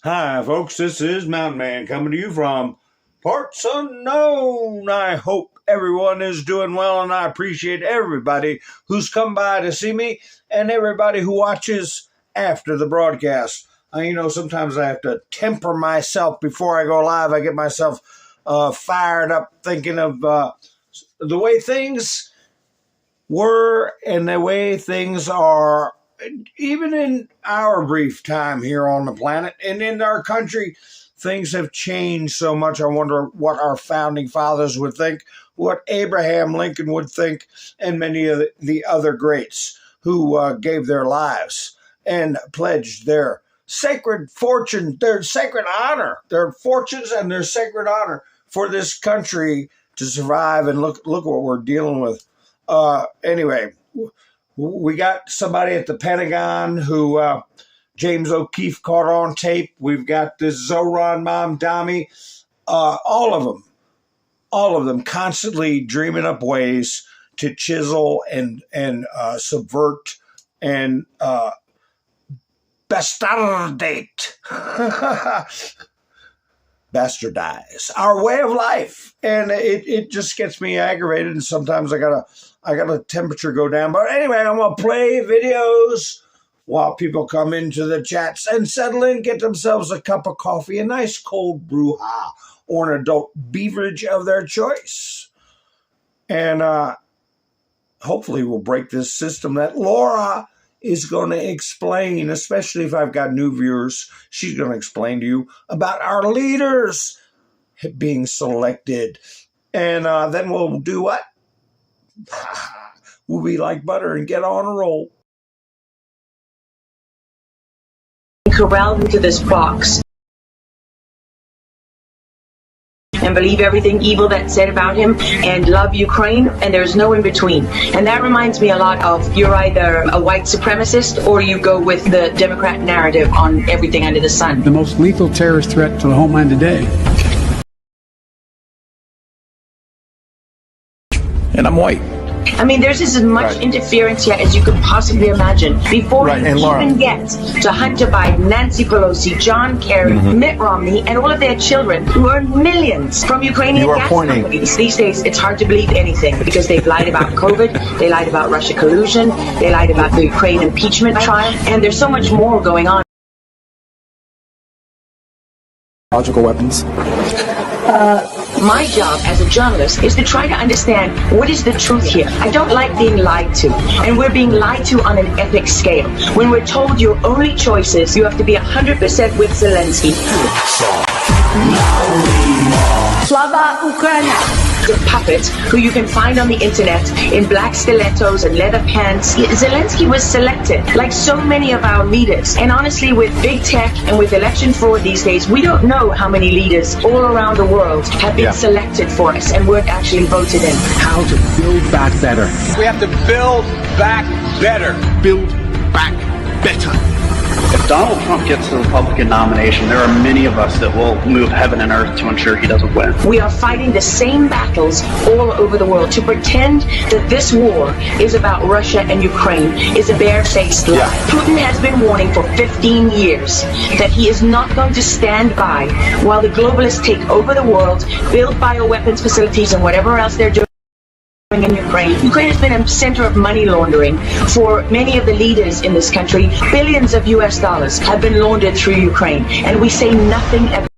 Hi, folks. This is Mountain Man coming to you from parts unknown. I hope everyone is doing well, and I appreciate everybody who's come by to see me and everybody who watches after the broadcast. Sometimes I have to temper myself before I go live. I get myself fired up thinking of the way things were and the way things are, even in our brief time here on the planet and in our country. Things have changed so much. I wonder what our founding fathers would think, what Abraham Lincoln would think, and many of the other greats who gave their lives and pledged their sacred fortune, their sacred honor, their fortunes and their sacred honor for this country to survive. And look what we're dealing with. Anyway, we got somebody at the Pentagon who James O'Keefe caught on tape. We've got this Zoran Mamdani, all of them constantly dreaming up ways to chisel and subvert and bastardize our way of life, and it just gets me aggravated. And sometimes I got a temperature go down. But anyway, I'm gonna play videos while people come into the chats and settle in, get themselves a cup of coffee, a nice cold brouhaha, or an adult beverage of their choice, and hopefully we'll break this system that Laura is going to explain, especially if I've got new viewers. She's going to explain to you about our leaders being selected. And then we'll do what? We'll be like butter and get on a roll. Corralled into this box and believe everything evil that's said about him and love Ukraine, and there's no in between. And that reminds me a lot of, you're either a white supremacist or you go with the Democrat narrative on everything under the sun. The most lethal terrorist threat to the homeland today. And I'm white. I mean, there's as much interference here as you could possibly imagine before you even get to Hunter Biden, Nancy Pelosi, John Kerry, Mitt Romney, and all of their children who earn millions from Ukrainian gas companies. These days, it's hard to believe anything because they've lied about COVID, they lied about Russia collusion, they lied about the Ukraine impeachment trial, and there's so much more going on. Biological weapons. My job as a journalist is to try to understand what is the truth here. I don't like being lied to, and we're being lied to on an epic scale. When we're told your only choice is you have to be 100% with Zelensky. Slava Ukraina. The puppet who you can find on the internet in black stilettos and leather pants. Zelensky was selected, like so many of our leaders. And honestly, with big tech and with election fraud these days, we don't know how many leaders all around the world have been selected for us and weren't actually voted in. How to build back better. We have to build back better. Build back better. If Donald Trump gets the Republican nomination, there are many of us that will move heaven and earth to ensure he doesn't win. We are fighting the same battles all over the world. To pretend that this war is about Russia and Ukraine is a barefaced lie. Putin has been warning for 15 years that he is not going to stand by while the globalists take over the world, build bioweapons facilities and whatever else they're doing in Ukraine. Ukraine has been a center of money laundering for many of the leaders in this country. Billions of US dollars have been laundered through Ukraine, and we say nothing about.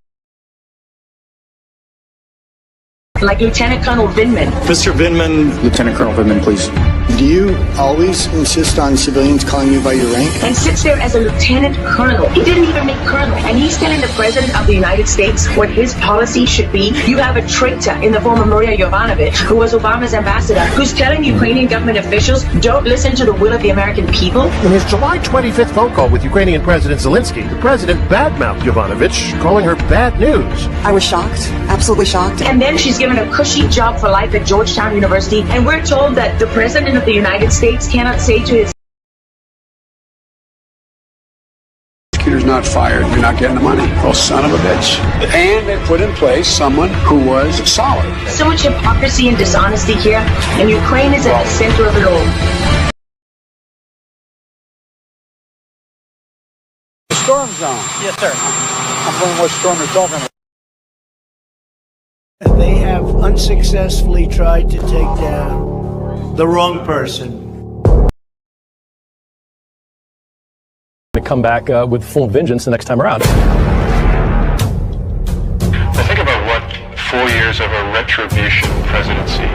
Like Lieutenant Colonel Vindman. Mr. Vindman. Lieutenant Colonel Vindman, please. Do you always insist on civilians calling you by your rank? And sits there as a lieutenant colonel. He didn't even make colonel. And he's telling the president of the United States what his policy should be. You have a traitor in the form of Maria Yovanovitch, who was Obama's ambassador, who's telling Ukrainian government officials, don't listen to the will of the American people. In his July 25th phone call with Ukrainian President Zelensky, the president badmouthed Yovanovitch, calling her bad news. I was shocked, absolutely shocked. And then she's given a cushy job for life at Georgetown University, and we're told that the president of the United States cannot say to his Prosecutor's not fired. You're not getting the money. Oh, son of a bitch. And they put in place someone who was solid. So much hypocrisy and dishonesty here, and Ukraine is at the center of it all. Storm zone. Yes, sir. I'm wondering what storm you're talking about. And they have unsuccessfully tried to take down the wrong person. To come back with full vengeance the next time around. I think about what 4 years of a retribution presidency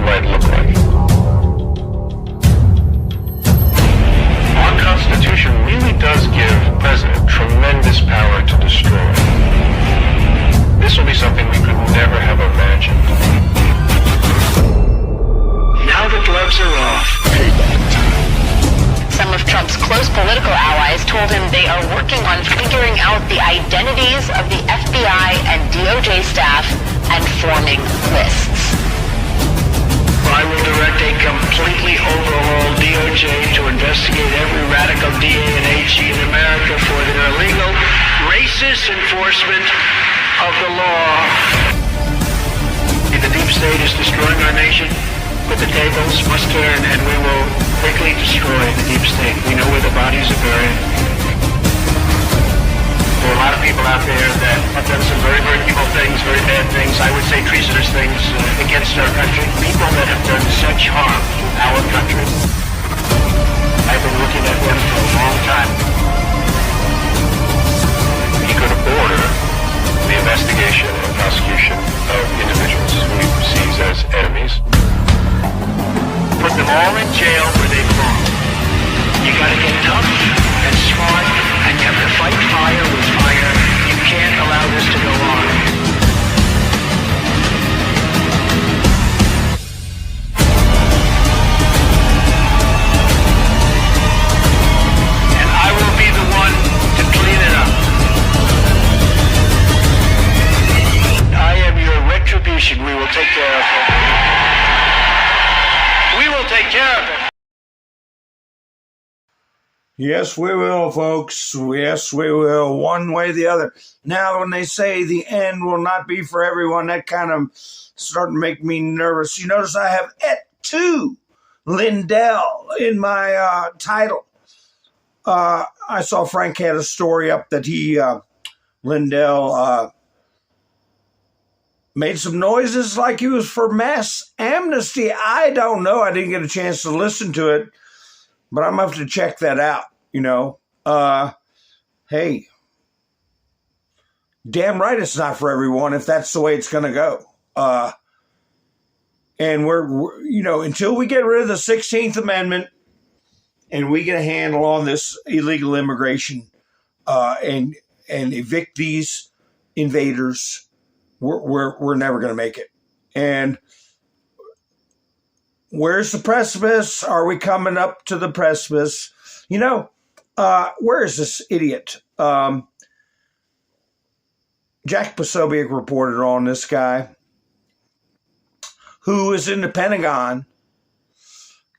might look like. Our Constitution really does give the president tremendous power to destroy. This will be something we could never have imagined. Now the gloves are off. Payback time. Some of Trump's close political allies told him they are working on figuring out the identities of the FBI and DOJ staff and forming lists. I will direct a completely overhauled DOJ to investigate every radical DA and HE in America for their illegal, racist enforcement of the law. The deep state is destroying our nation, but the tables must turn and we will quickly destroy the deep state. We know where the bodies are buried. There are a lot of people out there that have done some very, very evil things, very bad things, I would say treasonous things against our country. People that have done such harm to our country. I've been looking at them for a long time. He could order the investigation and prosecution of individuals who he perceives as enemies. Put them all in jail where they belong. You gotta get tough and smart, and you have to fight fire with fire. You can't allow this to go on. And I will be the one to clean it up. I am your retribution. We will take care of it. We will take care of it. Yes, we will, folks. Yes, we will. One way or the other. Now, when they say the end will not be for everyone, that kind of starting to make me nervous. You notice I have Et tu, Lindel, in my title. I saw Frank had a story up that Lindel, made some noises like he was for mass amnesty. I don't know. I didn't get a chance to listen to it, but I'm going to have to check that out, you know. Hey, damn right it's not for everyone if that's the way it's going to go. And we're, you know, until we get rid of the 16th Amendment and we get a handle on this illegal immigration and evict these invaders, we're never going to make it. And where's the precipice? Are we coming up to the precipice? You know, where is this idiot? Jack Posobiec reported on this guy who is in the Pentagon.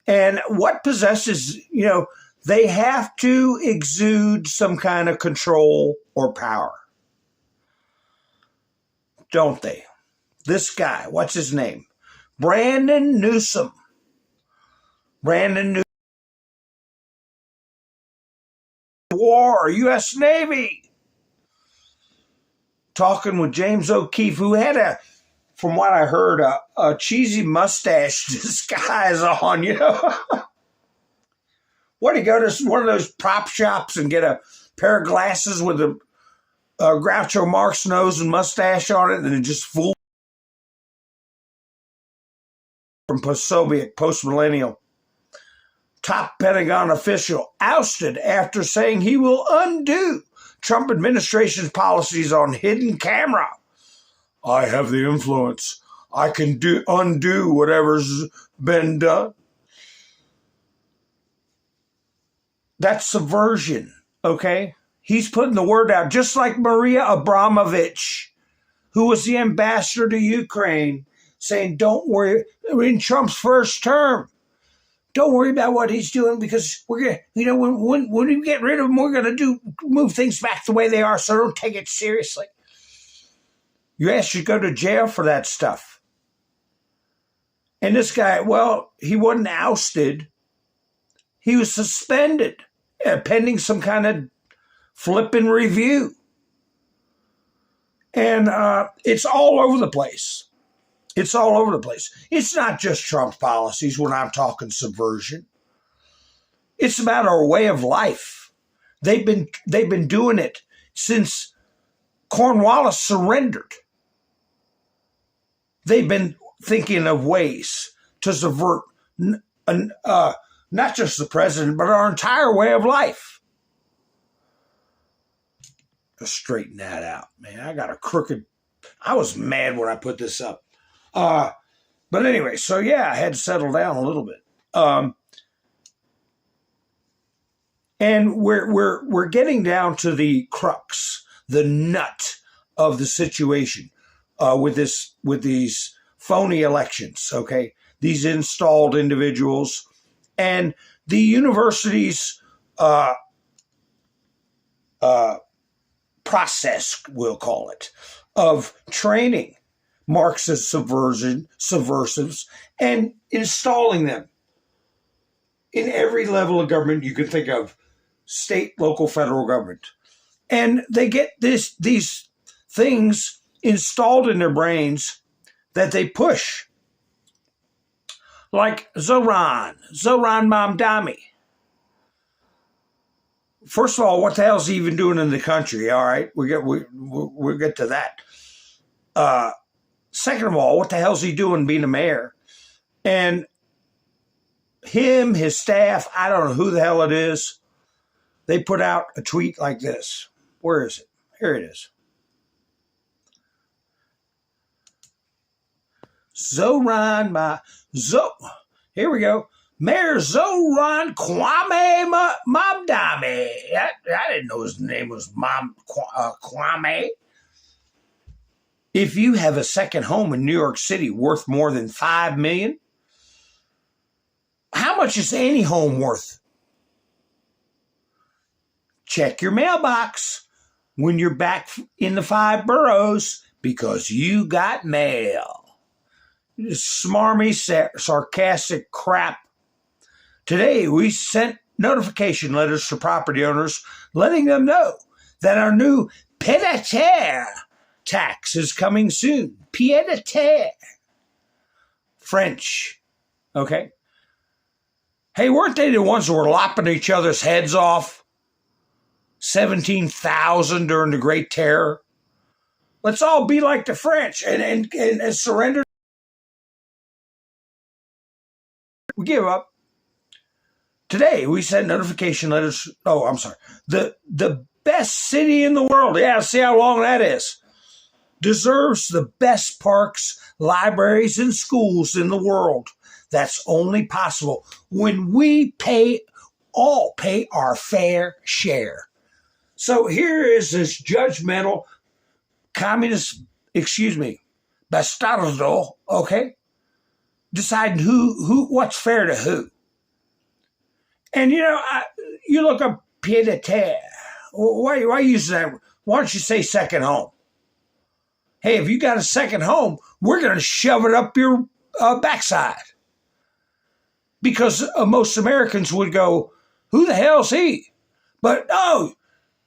And what possesses, you know, they have to exude some kind of control or power. Don't they? This guy, what's his name? Brandon Newsom. Brandon Newsom. War, U.S. Navy. Talking with James O'Keefe, who had from what I heard, a cheesy mustache disguise on, you know. What, do you go to one of those prop shops and get a pair of glasses with a Groucho Marx nose and mustache on it, and it just fool from Posobiec, post-millennial. Top Pentagon official ousted after saying he will undo Trump administration's policies on hidden camera. I have the influence. I can undo whatever's been done. That's subversion, okay? He's putting the word out, just like Maria Abramovich, who was the ambassador to Ukraine, saying, don't worry, in Trump's first term, don't worry about what he's doing because we're going to, you know, when we get rid of him, we're going to move things back the way they are, so don't take it seriously. You should go to jail for that stuff. And this guy, well, he wasn't ousted. He was suspended pending some kind of flipping review. And it's all over the place. It's all over the place. It's not just Trump's policies when I'm talking subversion. It's about our way of life. They've been doing it since Cornwallis surrendered. They've been thinking of ways to subvert not just the president, but our entire way of life. To straighten that out, man. I was mad when I put this up. But anyway, so yeah, I had to settle down a little bit. And we're getting down to the crux, the nut of the situation with these phony elections. Okay, these installed individuals and the university's process, we'll call it, of training Marxist subversives and installing them in every level of government you can think of, state, local, federal government. And they get these things installed in their brains that they push. Like Zoran Mamdani. First of all, what the hell is he even doing in the country? All right, we'll get to that. Second of all, what the hell is he doing being a mayor? And him, his staff, I don't know who the hell it is, they put out a tweet like this. Where is it? Here it is. Here we go. Mayor Zoran Kwame Mamdani. I didn't know his name was Kwame. If you have a second home in New York City worth more than $5 million, how much is any home worth? Check your mailbox when you're back in the 5 boroughs because you got mail. Smarmy, sarcastic crap. Today, we sent notification letters to property owners letting them know that our new pied-à-terre tax is coming soon. Pied-à-terre. French. Okay? Hey, weren't they the ones who were lopping each other's heads off? 17,000 during the Great Terror. Let's all be like the French and surrender. We give up. Today, we sent notification letters. Oh, I'm sorry. The best city in the world. Yeah, see how long that is. Deserves the best parks, libraries, and schools in the world. That's only possible when we all pay our fair share. So here is this judgmental communist, bastardo, okay, deciding what's fair to who. And, you look up pied-à-terre. Why use that? Why don't you say second home? Hey, if you got a second home, we're going to shove it up your backside. Because most Americans would go, who the hell's he? But no,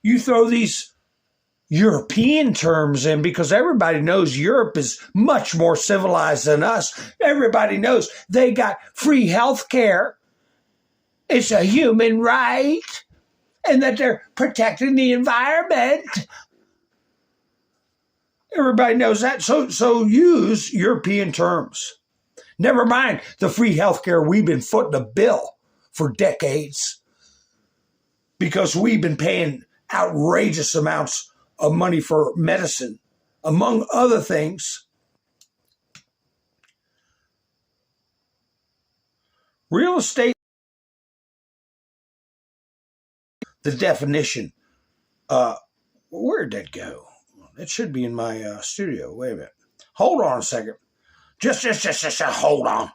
you throw these European terms in because everybody knows Europe is much more civilized than us. Everybody knows they got free health care. It's a human right, and that they're protecting the environment. Everybody knows that. So use European terms. Never mind the free health care we've been footing the bill for decades because we've been paying outrageous amounts of money for medicine, among other things. Real estate. The definition. Where'd that go? It should be in my studio. Wait a minute. Hold on a second. Just hold on.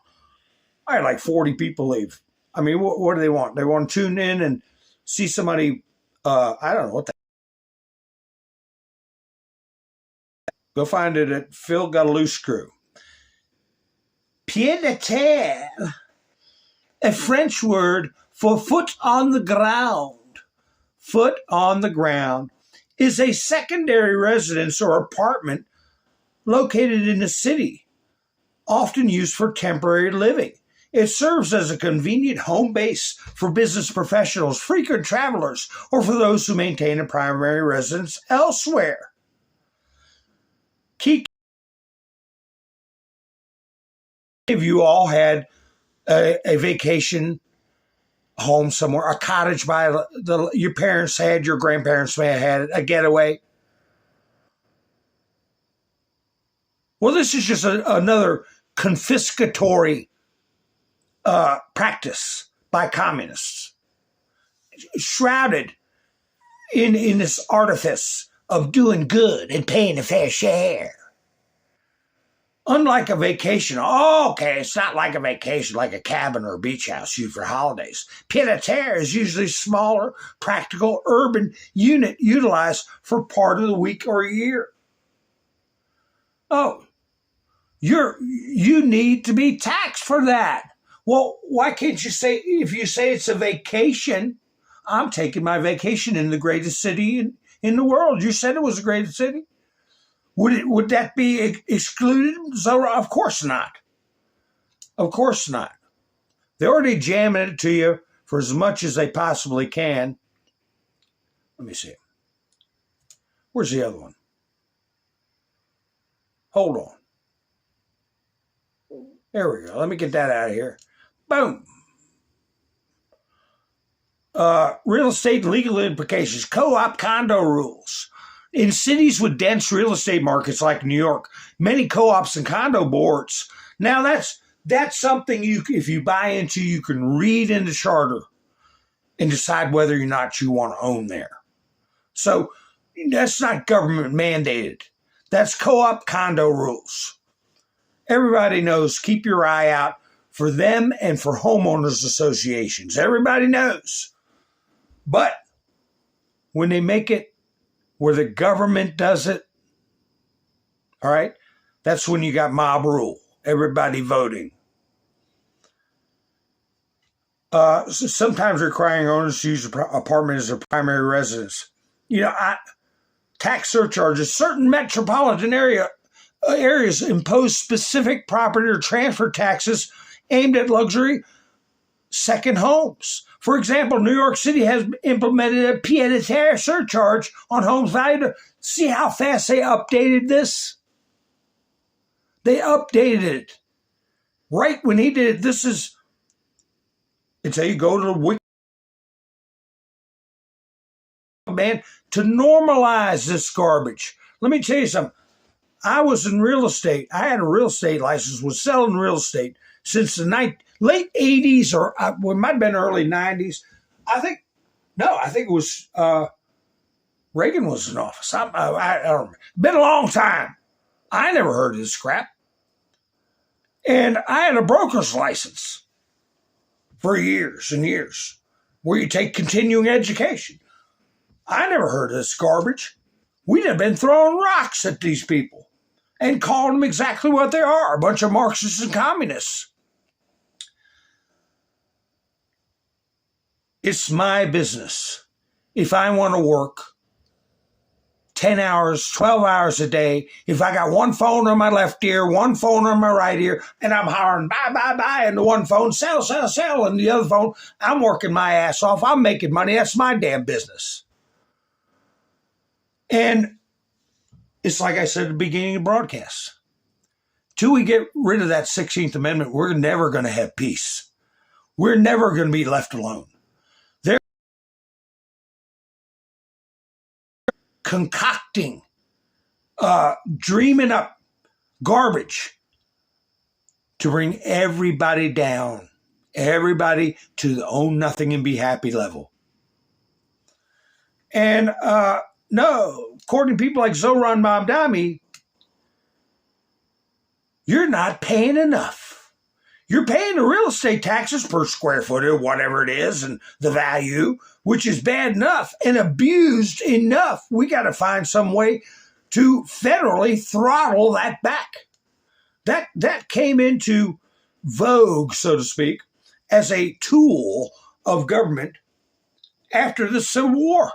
I had like 40 people leave. I mean, what do they want? They want to tune in and see somebody. I don't know what the. Go find it at Phil Got a Loose Screw. Pied-à-terre, a French word for foot on the ground. Foot on the ground. is a secondary residence or apartment located in the city, often used for temporary living. It serves as a convenient home base for business professionals, frequent travelers, or for those who maintain a primary residence elsewhere. Key of you all had a vacation home somewhere, a cottage by your parents had, your grandparents may have had it, a getaway. Well, this is just another confiscatory practice by communists, shrouded in this artifice of doing good and paying a fair share. Unlike a vacation, it's not like a vacation, like a cabin or a beach house used for holidays. Pied-à-terre is usually a smaller, practical, urban unit utilized for part of the week or a year. Oh, you need to be taxed for that. Well, why can't you say, if you say it's a vacation, I'm taking my vacation in the greatest city in the world. You said it was the greatest city. Would that be excluded? So, of course not. Of course not. They're already jamming it to you for as much as they possibly can. Let me see. Where's the other one? Hold on. There we go. Let me get that out of here. Boom. Real estate legal implications, co-op condo rules. In cities with dense real estate markets like New York, many co-ops and condo boards. Now that's something if you buy into, you can read in the charter and decide whether or not you want to own there. So that's not government mandated. That's co-op condo rules. Everybody knows, keep your eye out for them and for homeowners associations. Everybody knows. But when they make it where the government does it, all right, that's when you got mob rule, everybody voting. Sometimes requiring owners to use an apartment as their primary residence. Tax surcharges. Certain metropolitan areas impose specific property or transfer taxes aimed at luxury second homes. For example, New York City has implemented a pied-à-terre surcharge on homes valued. See how fast they updated this? They updated it. Right when he did it, it's how you go to the wiki, man, to normalize this garbage. Let me tell you something. I was in real estate. I had a real estate license, was selling real estate since the late 80s, or it might have been early 90s. I think it was Reagan was in office. I don't remember. Been a long time. I never heard of this crap. And I had a broker's license for years and years, where you take continuing education. I never heard of this garbage. We'd have been throwing rocks at these people and calling them exactly what they are, a bunch of Marxists and communists. It's my business. If I want to work 10 hours, 12 hours a day, if I got one phone on my left ear, one phone on my right ear, and I'm hollering, buy, buy, buy, and the one phone, sell, sell, sell, and the other phone, I'm working my ass off. I'm making money. That's my damn business. And it's like I said at the beginning of the broadcast. Till we get rid of that 16th Amendment, we're never going to have peace. We're never going to be left alone. They're concocting, dreaming up garbage to bring everybody down, everybody to the own nothing and be happy level. And no, according to people like Zoran Mamdani, you're not paying enough. You're paying the real estate taxes per square foot or whatever it is, and the value, which is bad enough and abused enough. We got to find some way to federally throttle that back. That came into vogue, so to speak, as a tool of government after the Civil War,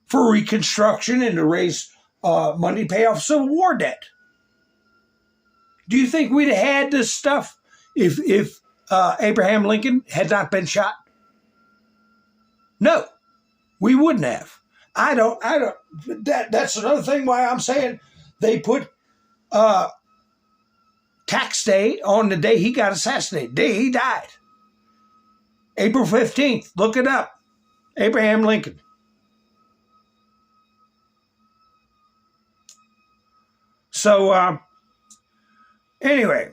for reconstruction and to raise money to pay off Civil War debt. Do you think we'd have had this stuff if Abraham Lincoln had not been shot? No, we wouldn't have. That's another thing why I'm saying they put tax day on the day he got assassinated, the day he died. April 15th, look it up. Abraham Lincoln. So, anyway,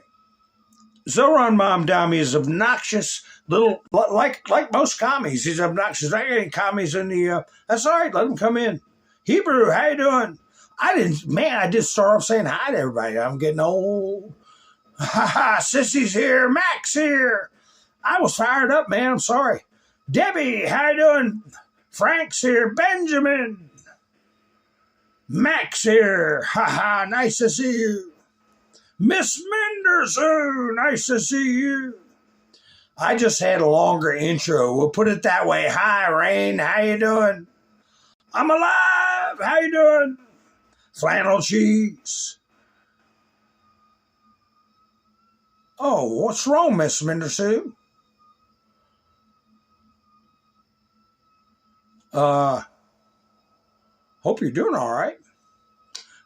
Zoran Mamdani is obnoxious little, like most commies. He's obnoxious. There ain't any commies in the, that's all right, let him come in. Hebrew, how you doing? I did start off saying hi to everybody. I'm getting old. Ha ha, Sissy's here, Max here. I was fired up, man, I'm sorry. Debbie, how you doing? Frank's here, Benjamin. Max here, ha ha, nice to see you. Miss Menderson, nice to see you. I just had a longer intro. We'll put it that way. Hi, Rain. How you doing? I'm alive. How you doing? Flannel cheese. Oh, what's wrong, Miss Menderson? Hope you're doing all right.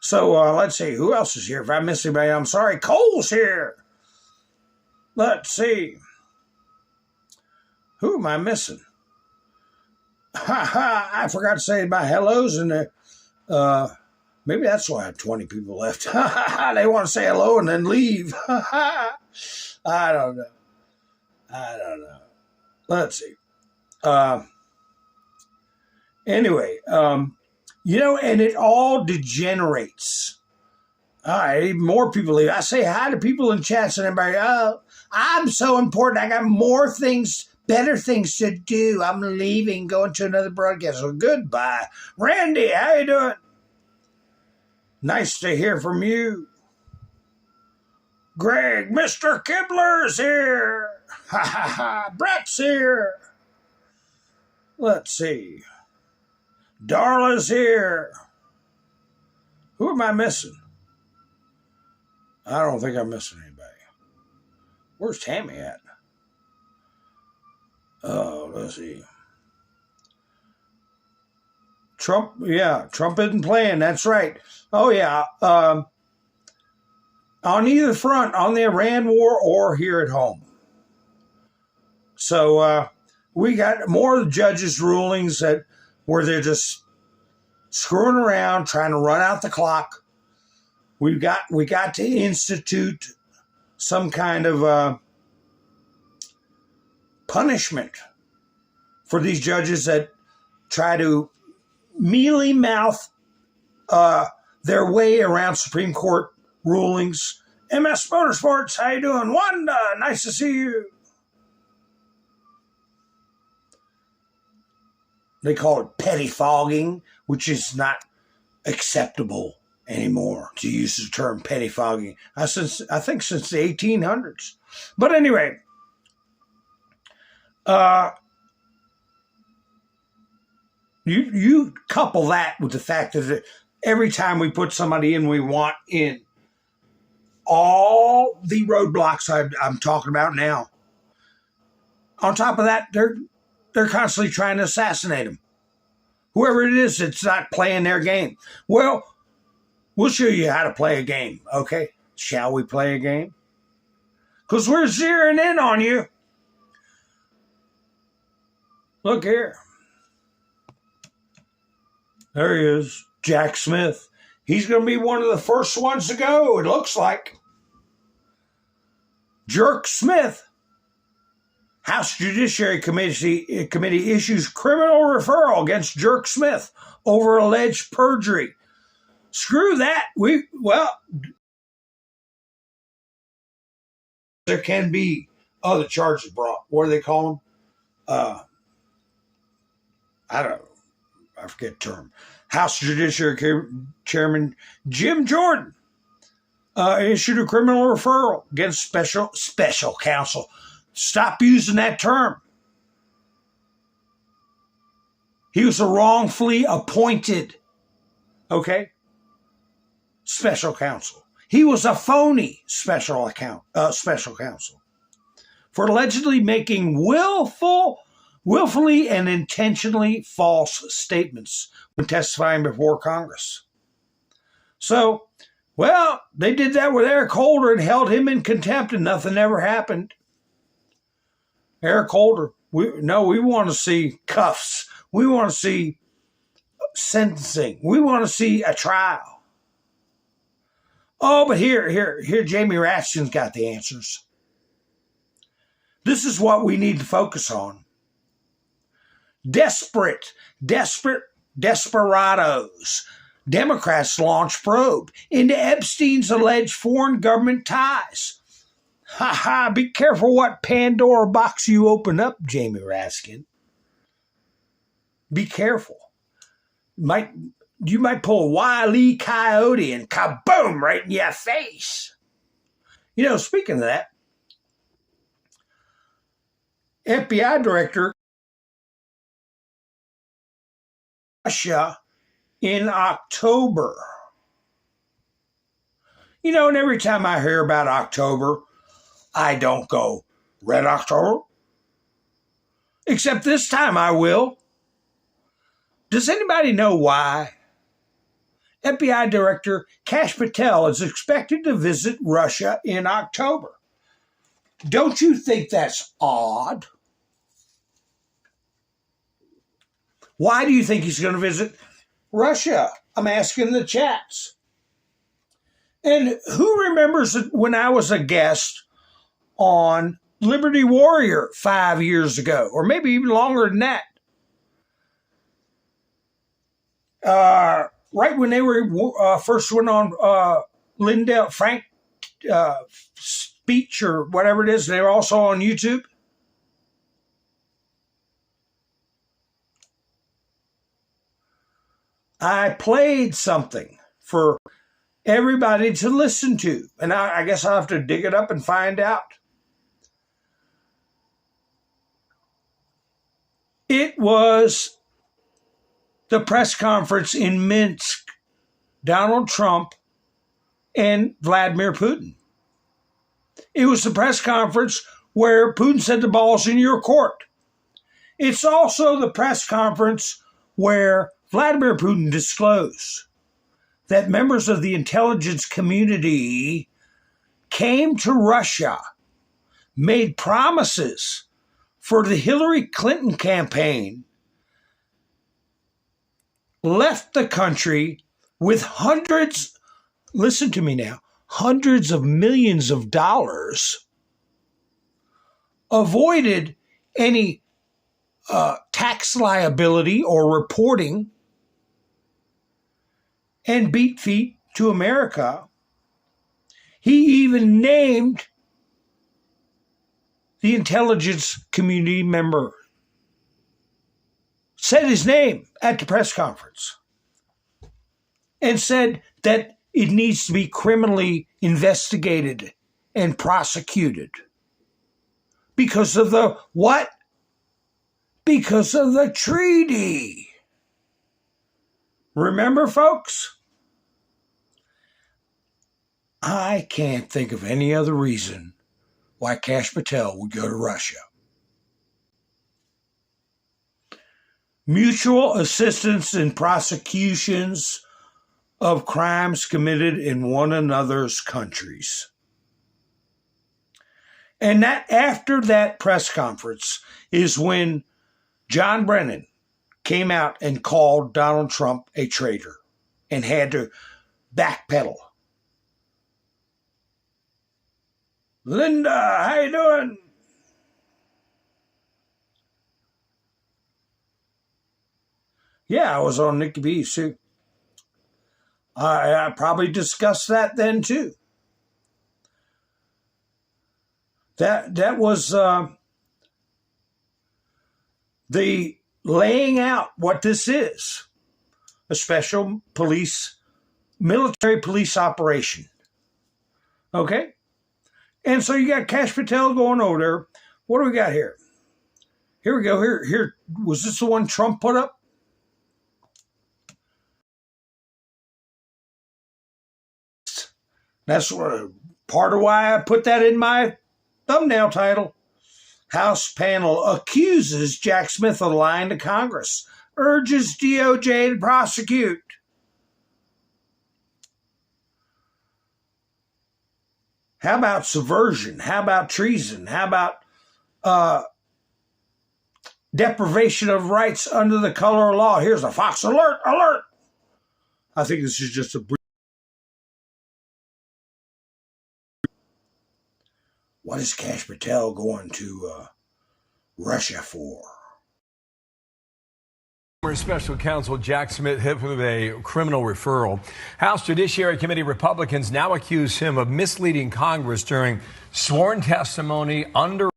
So let's see, who else is here? If I missed anybody, I'm sorry. Cole's here. Let's see. Who am I missing? Ha ha, I forgot to say my hellos, and maybe that's why I had 20 people left. They want to say hello and then leave. I don't know. Let's see. Anyway, and it all degenerates. All right, even more people leave. I say hi to people in chats and everybody, oh, I'm so important. I got more things, better things to do. I'm leaving, going to another broadcast. So goodbye. Randy, how you doing? Nice to hear from you. Greg, Mr. Kibler's here. Ha ha ha. Brett's here. Let's see. Darla's here. Who am I missing? I don't think I'm missing anybody. Where's Tammy at? Oh, let's see. Trump isn't playing. That's right. Oh, yeah. On either front, on the Iran war or here at home. So we got more of the judges' rulings where they're just screwing around, trying to run out the clock. We got to institute some kind of punishment for these judges that try to mealy mouth their way around Supreme Court rulings. MS Motorsports, how you doing? Wanda, nice to see you. They call it pettifogging, which is not acceptable anymore to use the term pettifogging. I think since the 1800s. But anyway, you couple that with the fact that every time we put somebody in, we want in all the roadblocks I'm talking about now. On top of that, they're constantly trying to assassinate him. Whoever it is that's not playing their game. Well, we'll show you how to play a game, okay? Shall we play a game? Because we're zeroing in on you. Look here. There he is, Jack Smith. He's going to be one of the first ones to go, it looks like. Jerk Smith. House Judiciary Committee issues criminal referral against Jerk Smith over alleged perjury. Screw that. There can be other charges brought. What do they call them? I don't know. I forget the term. House Judiciary Chairman Jim Jordan issued a criminal referral against special counsel. Stop using that term. He was a wrongfully appointed, okay, special counsel. He was a phony special counsel for allegedly making willfully and intentionally false statements when testifying before Congress. So, well, they did that with Eric Holder and held him in contempt, and nothing ever happened. Eric Holder, we want to see cuffs. We want to see sentencing. We want to see a trial. Oh, but here, Jamie Raskin's got the answers. This is what we need to focus on. Desperados. Democrats launch probe into Epstein's alleged foreign government ties. Ha ha, be careful what Pandora box you open up, Jamie Raskin. Be careful. You might pull a Wile E. Coyote and kaboom right in your face. You know, speaking of that, FBI director Russia in October. You know, and every time I hear about October, I don't go, Red October? Except this time I will. Does anybody know why? FBI Director Kash Patel is expected to visit Russia in October. Don't you think that's odd? Why do you think he's going to visit Russia? I'm asking the chats. And who remembers when I was a guest on Liberty Warrior 5 years ago, or maybe even longer than that? Right when they were first went on LINDEL, Frank speech or whatever it is, they were also on YouTube. I played something for everybody to listen to, and I guess I'll have to dig it up and find out. It was the press conference in Minsk, Donald Trump and Vladimir Putin. It was the press conference where Putin said the ball's in your court. It's also the press conference where Vladimir Putin disclosed that members of the intelligence community came to Russia, made promises for the Hillary Clinton campaign, left the country with hundreds, listen to me now, hundreds of millions of dollars, avoided any tax liability or reporting, and beat feet to America. He even named the intelligence community member, said his name at the press conference, and said that it needs to be criminally investigated and prosecuted. Because of the what? Because of the treaty. Remember, folks? I can't think of any other reason why Kash Patel would go to Russia. Mutual assistance in prosecutions of crimes committed in one another's countries. And that after that press conference is when John Brennan came out and called Donald Trump a traitor and had to backpedal. Linda, how you doing? Yeah, I was on Nikki B's too. I probably discussed that then too. That was the laying out what this is. A special military police operation. Okay? And so you got Kash Patel going over there. What do we got here? Here we go. Here. Was this the one Trump put up? That's part of why I put that in my thumbnail title. House panel accuses Jack Smith of lying to Congress, urges DOJ to prosecute. How about subversion? How about treason? How about deprivation of rights under the color of law? Here's a Fox alert, alert. I think this is just a brief. What is Kash Patel going to Russia for? Former Special Counsel Jack Smith hit with a criminal referral. House Judiciary Committee Republicans now accuse him of misleading Congress during sworn testimony under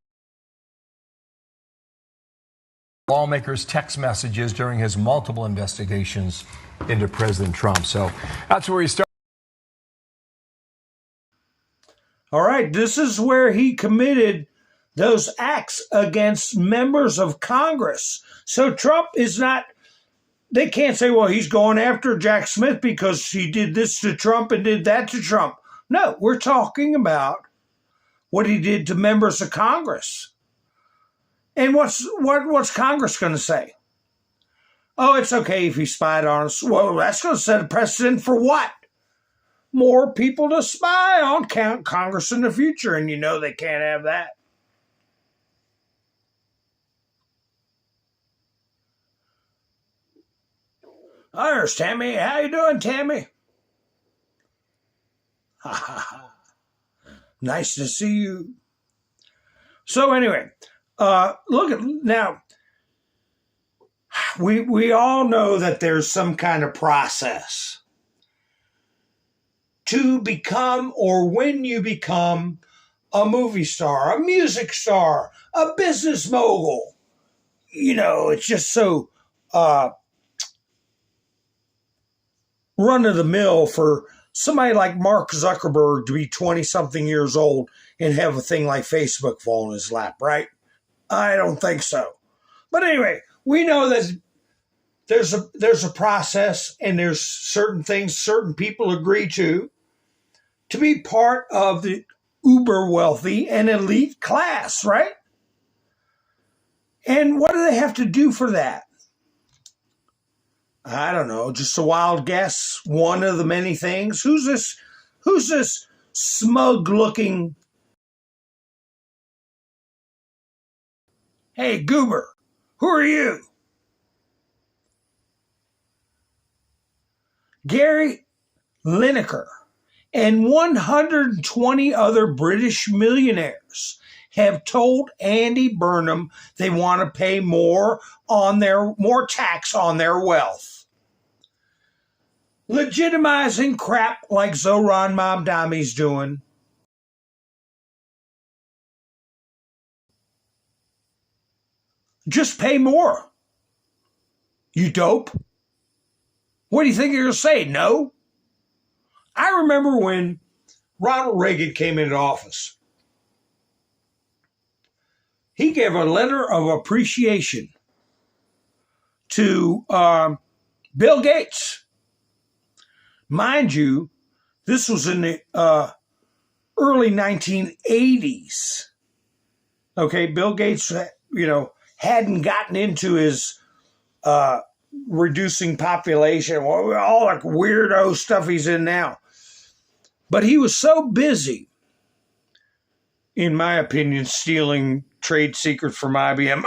lawmakers' text messages during his multiple investigations into President Trump. So that's where he started. All right, this is where he committed those acts against members of Congress. So Trump is not, they can't say, well, he's going after Jack Smith because he did this to Trump and did that to Trump. No, we're talking about what he did to members of Congress. And what's Congress going to say? Oh, it's okay if he spied on us. Well, that's going to set a precedent for what? More people to spy on Congress in the future, and you know they can't have that. Hi, there's Tammy. How you doing, Tammy? Nice to see you. So anyway, look at now. We all know that there's some kind of process to become, or when you become, a movie star, a music star, a business mogul. You know, it's just so run-of-the-mill for somebody like Mark Zuckerberg to be 20-something years old and have a thing like Facebook fall in his lap, right? I don't think so. But anyway, we know that there's a process, and there's certain things certain people agree to be part of the uber wealthy and elite class, right? And what do they have to do for that? I don't know, just a wild guess. One of the many things. Who's this smug looking? Hey, Goober, who are you? Gary Lineker and 120 other British millionaires have told Andy Burnham they want to pay more tax on their wealth. Legitimizing crap like Zohran Mamdani's doing. Just pay more. You dope. What do you think you're going to say? No? I remember when Ronald Reagan came into office. He gave a letter of appreciation to Bill Gates. Mind you, this was in the early 1980s. Okay, Bill Gates, hadn't gotten into his reducing population, all that weirdo stuff he's in now. But he was so busy, in my opinion, stealing trade secrets from IBM.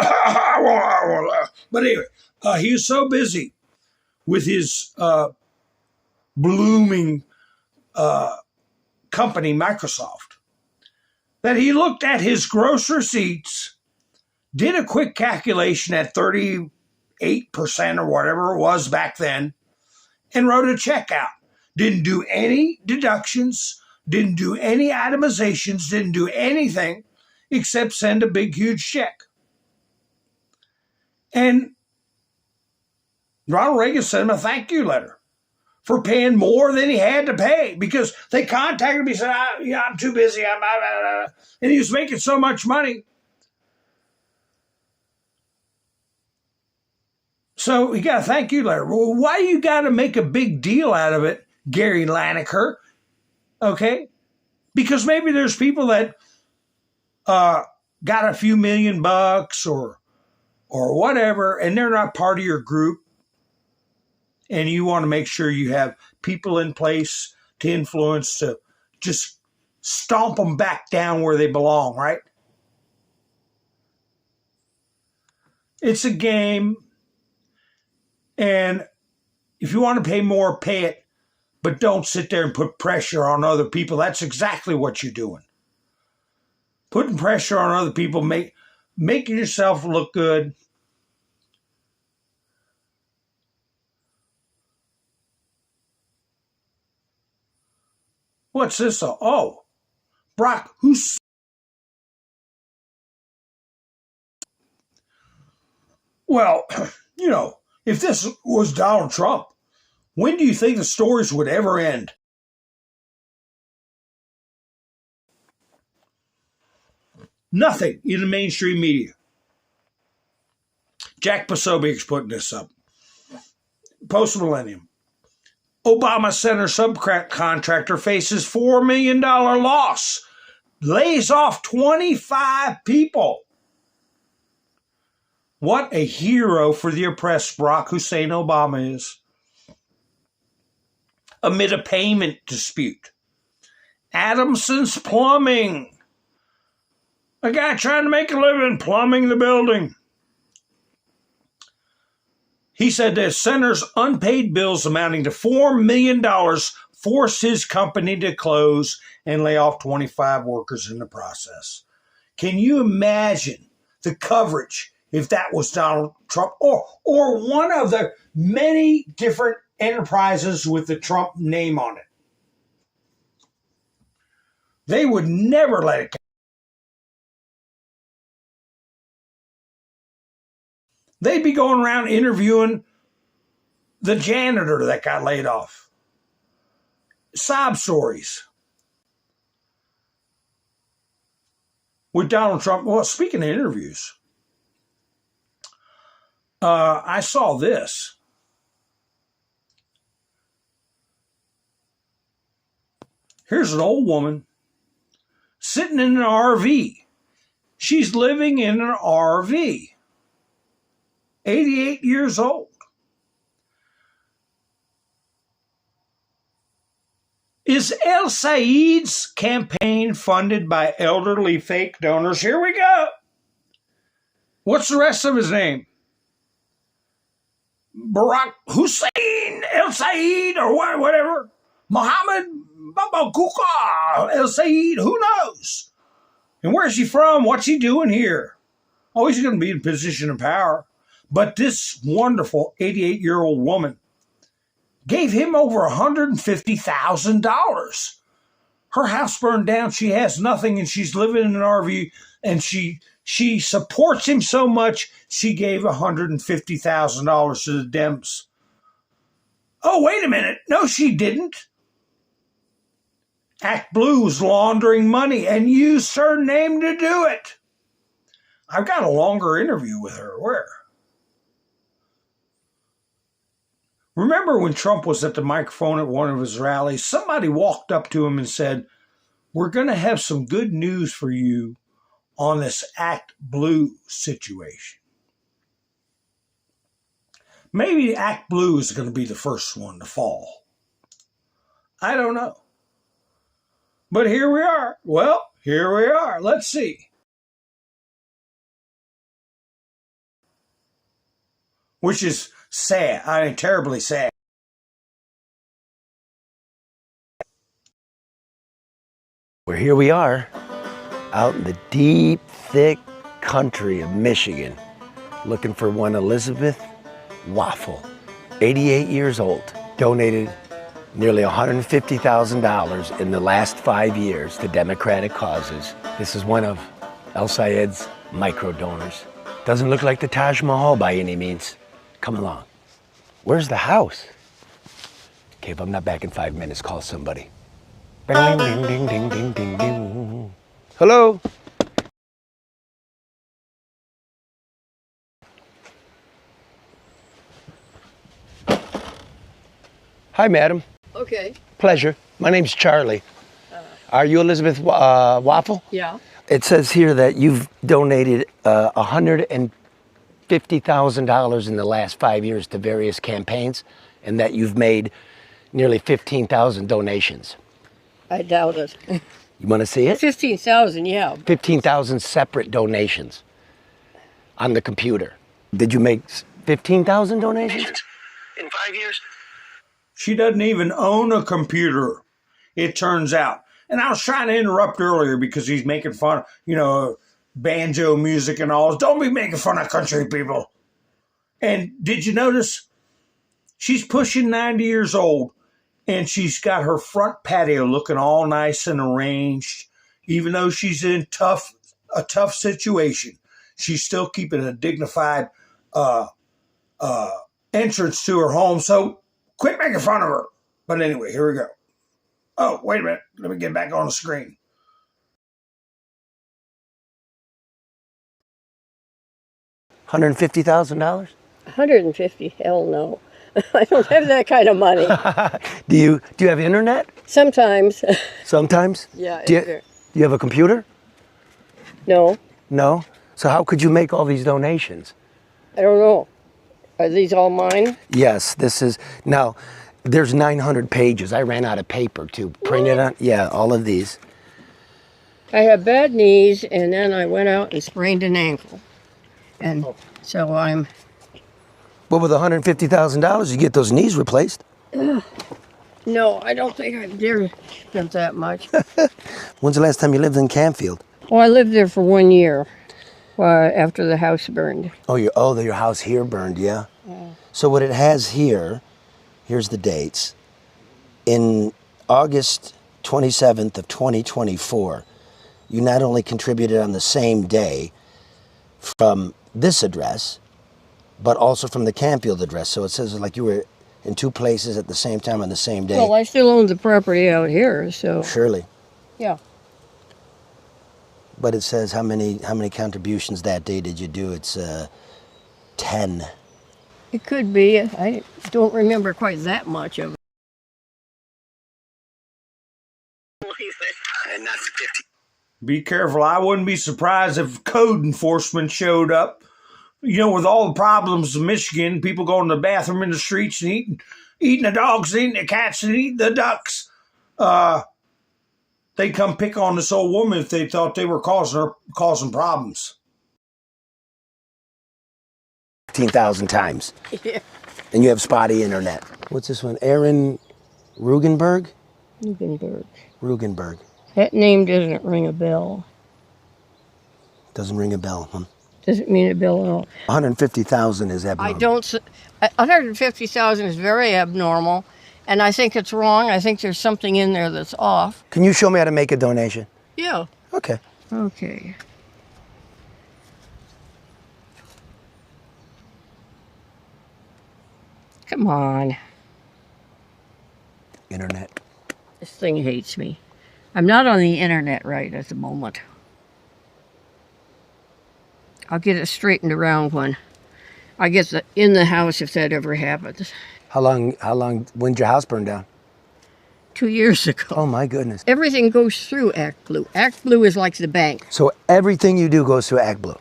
But anyway, he was so busy with his blooming company, Microsoft, that he looked at his gross receipts, did a quick calculation at 38% or whatever it was back then, and wrote a check out. Didn't do any deductions, didn't do any itemizations, didn't do anything except send a big, huge check. And Ronald Reagan sent him a thank you letter for paying more than he had to pay, because they contacted him. He said, I'm too busy. And he was making so much money. So he got a thank you letter. Well, why you got to make a big deal out of it, Gary Lineker? Okay? Because maybe there's people that got a few $1,000,000 or whatever, and they're not part of your group. And you want to make sure you have people in place to influence, to just stomp them back down where they belong, right? It's a game. And if you want to pay more, pay it. But don't sit there and put pressure on other people. That's exactly what you're doing. Putting pressure on other people, making yourself look good. What's this? Oh, Brock, who's... Well, you know, if this was Donald Trump, when do you think the stories would ever end? Nothing in the mainstream media. Jack Posobiec's putting this up. Post-millennium. Obama Center subcontractor faces $4 million loss. Lays off 25 people. What a hero for the oppressed Barack Hussein Obama is. Amid a payment dispute. Adamson's Plumbing. A guy trying to make a living plumbing the building. He said the center's unpaid bills amounting to $4 million forced his company to close and lay off 25 workers in the process. Can you imagine the coverage if that was Donald Trump or one of the many different enterprises with the Trump name on it? They would never let it go. They'd be going around interviewing the janitor that got laid off. Sob stories. With Donald Trump. Well, speaking of interviews, I saw this. Here's an old woman sitting in an RV. She's living in an RV. 88 years old. Is El Said's campaign funded by elderly fake donors? Here we go. What's the rest of his name? Barack Hussein El Said or whatever. Mohammed Babakuka El Said. Who knows? And where's he from? What's he doing here? Oh, he's going to be in a position of power. But this wonderful 88-year-old woman gave him over $150,000. Her house burned down. She has nothing, and she's living in an RV, and she supports him so much, she gave $150,000 to the Dems. Oh, wait a minute. No, she didn't. Act Blue was laundering money and used her name to do it. I've got a longer interview with her. Where? Remember when Trump was at the microphone at one of his rallies, somebody walked up to him and said, "We're going to have some good news for you on this Act Blue situation." Maybe Act Blue is going to be the first one to fall. I don't know. But here we are. Well, here we are. Let's see. Which is sad. I mean, terribly sad. Well, here we are, out in the deep, thick country of Michigan, looking for one Elizabeth Waffle, 88 years old, donated nearly $150,000 in the last 5 years to Democratic causes. This is one of El Sayed's micro donors. Doesn't look like the Taj Mahal by any means. Come along. Where's the house? Okay, if I'm not back in 5 minutes, call somebody. Ding, ding, ding, ding, ding, ding, ding. Hello? Hi, madam. Okay. Pleasure. My name's Charlie. Are you Elizabeth Waffle? Yeah. It says here that you've donated $150,000 in the last 5 years to various campaigns, and that you've made nearly 15,000 donations. I doubt it. You want to see it? 15,000, yeah. 15,000 separate donations on the computer. Did you make 15,000 donations in 5 years? She doesn't even own a computer, it turns out. And I was trying to interrupt earlier because he's making fun of, banjo music and all. Don't be making fun of country people. And did you notice she's pushing 90 years old and she's got her front patio looking all nice and arranged. Even though she's in a tough situation, she's still keeping a dignified entrance to her home. So quit making fun of her. But anyway, here we go. Oh, wait a minute. Let me get back on the screen. $150,000? 150? Hell no. I don't have that kind of money. Do you have internet? Sometimes. Sometimes? Yeah. Do you have a computer? No. No? So how could you make all these donations? I don't know. Are these all mine? Yes, this is. Now, there's 900 pages. I ran out of paper to print it on. Yeah, all of these. I have bad knees, and then I went out and sprained an ankle. And so I'm... Well, with $150,000, you get those knees replaced. No, I don't think I've ever spent that much. When's the last time you lived in Canfield? Well, I lived there for 1 year after the house burned. Oh, your house here burned, yeah? So what it has here, here's the dates. In August 27th of 2024, you not only contributed on the same day from this address, but also from the Canfield address. So it says like you were in two places at the same time on the same day. Well, I still own the property out here, so... Surely. Yeah. But it says how many contributions that day did you do? It's 10. It could be. I don't remember quite that much of it. And that's 50. Be careful. I wouldn't be surprised if code enforcement showed up. With all the problems in Michigan, people going to the bathroom in the streets and eating the dogs, eating the cats, and eating the ducks. They'd come pick on this old woman if they thought they were causing problems. 15,000 times. Yeah. And you have spotty internet. What's this one? Aaron Rugenberg? Rugenberg. That name doesn't ring a bell. Doesn't ring a bell, huh? Doesn't mean a bill at all. 150,000 is abnormal. 150,000 is very abnormal, and I think it's wrong. I think there's something in there that's off. Can you show me how to make a donation? Yeah. Okay. Okay. Come on. Internet. This thing hates me. I'm not on the internet right at the moment. I'll get it straightened around when I get in the house, if that ever happens. How long, when'd your house burn down? 2 years ago. Oh my goodness. Everything goes through ActBlue. ActBlue is like the bank. So everything you do goes through ActBlue?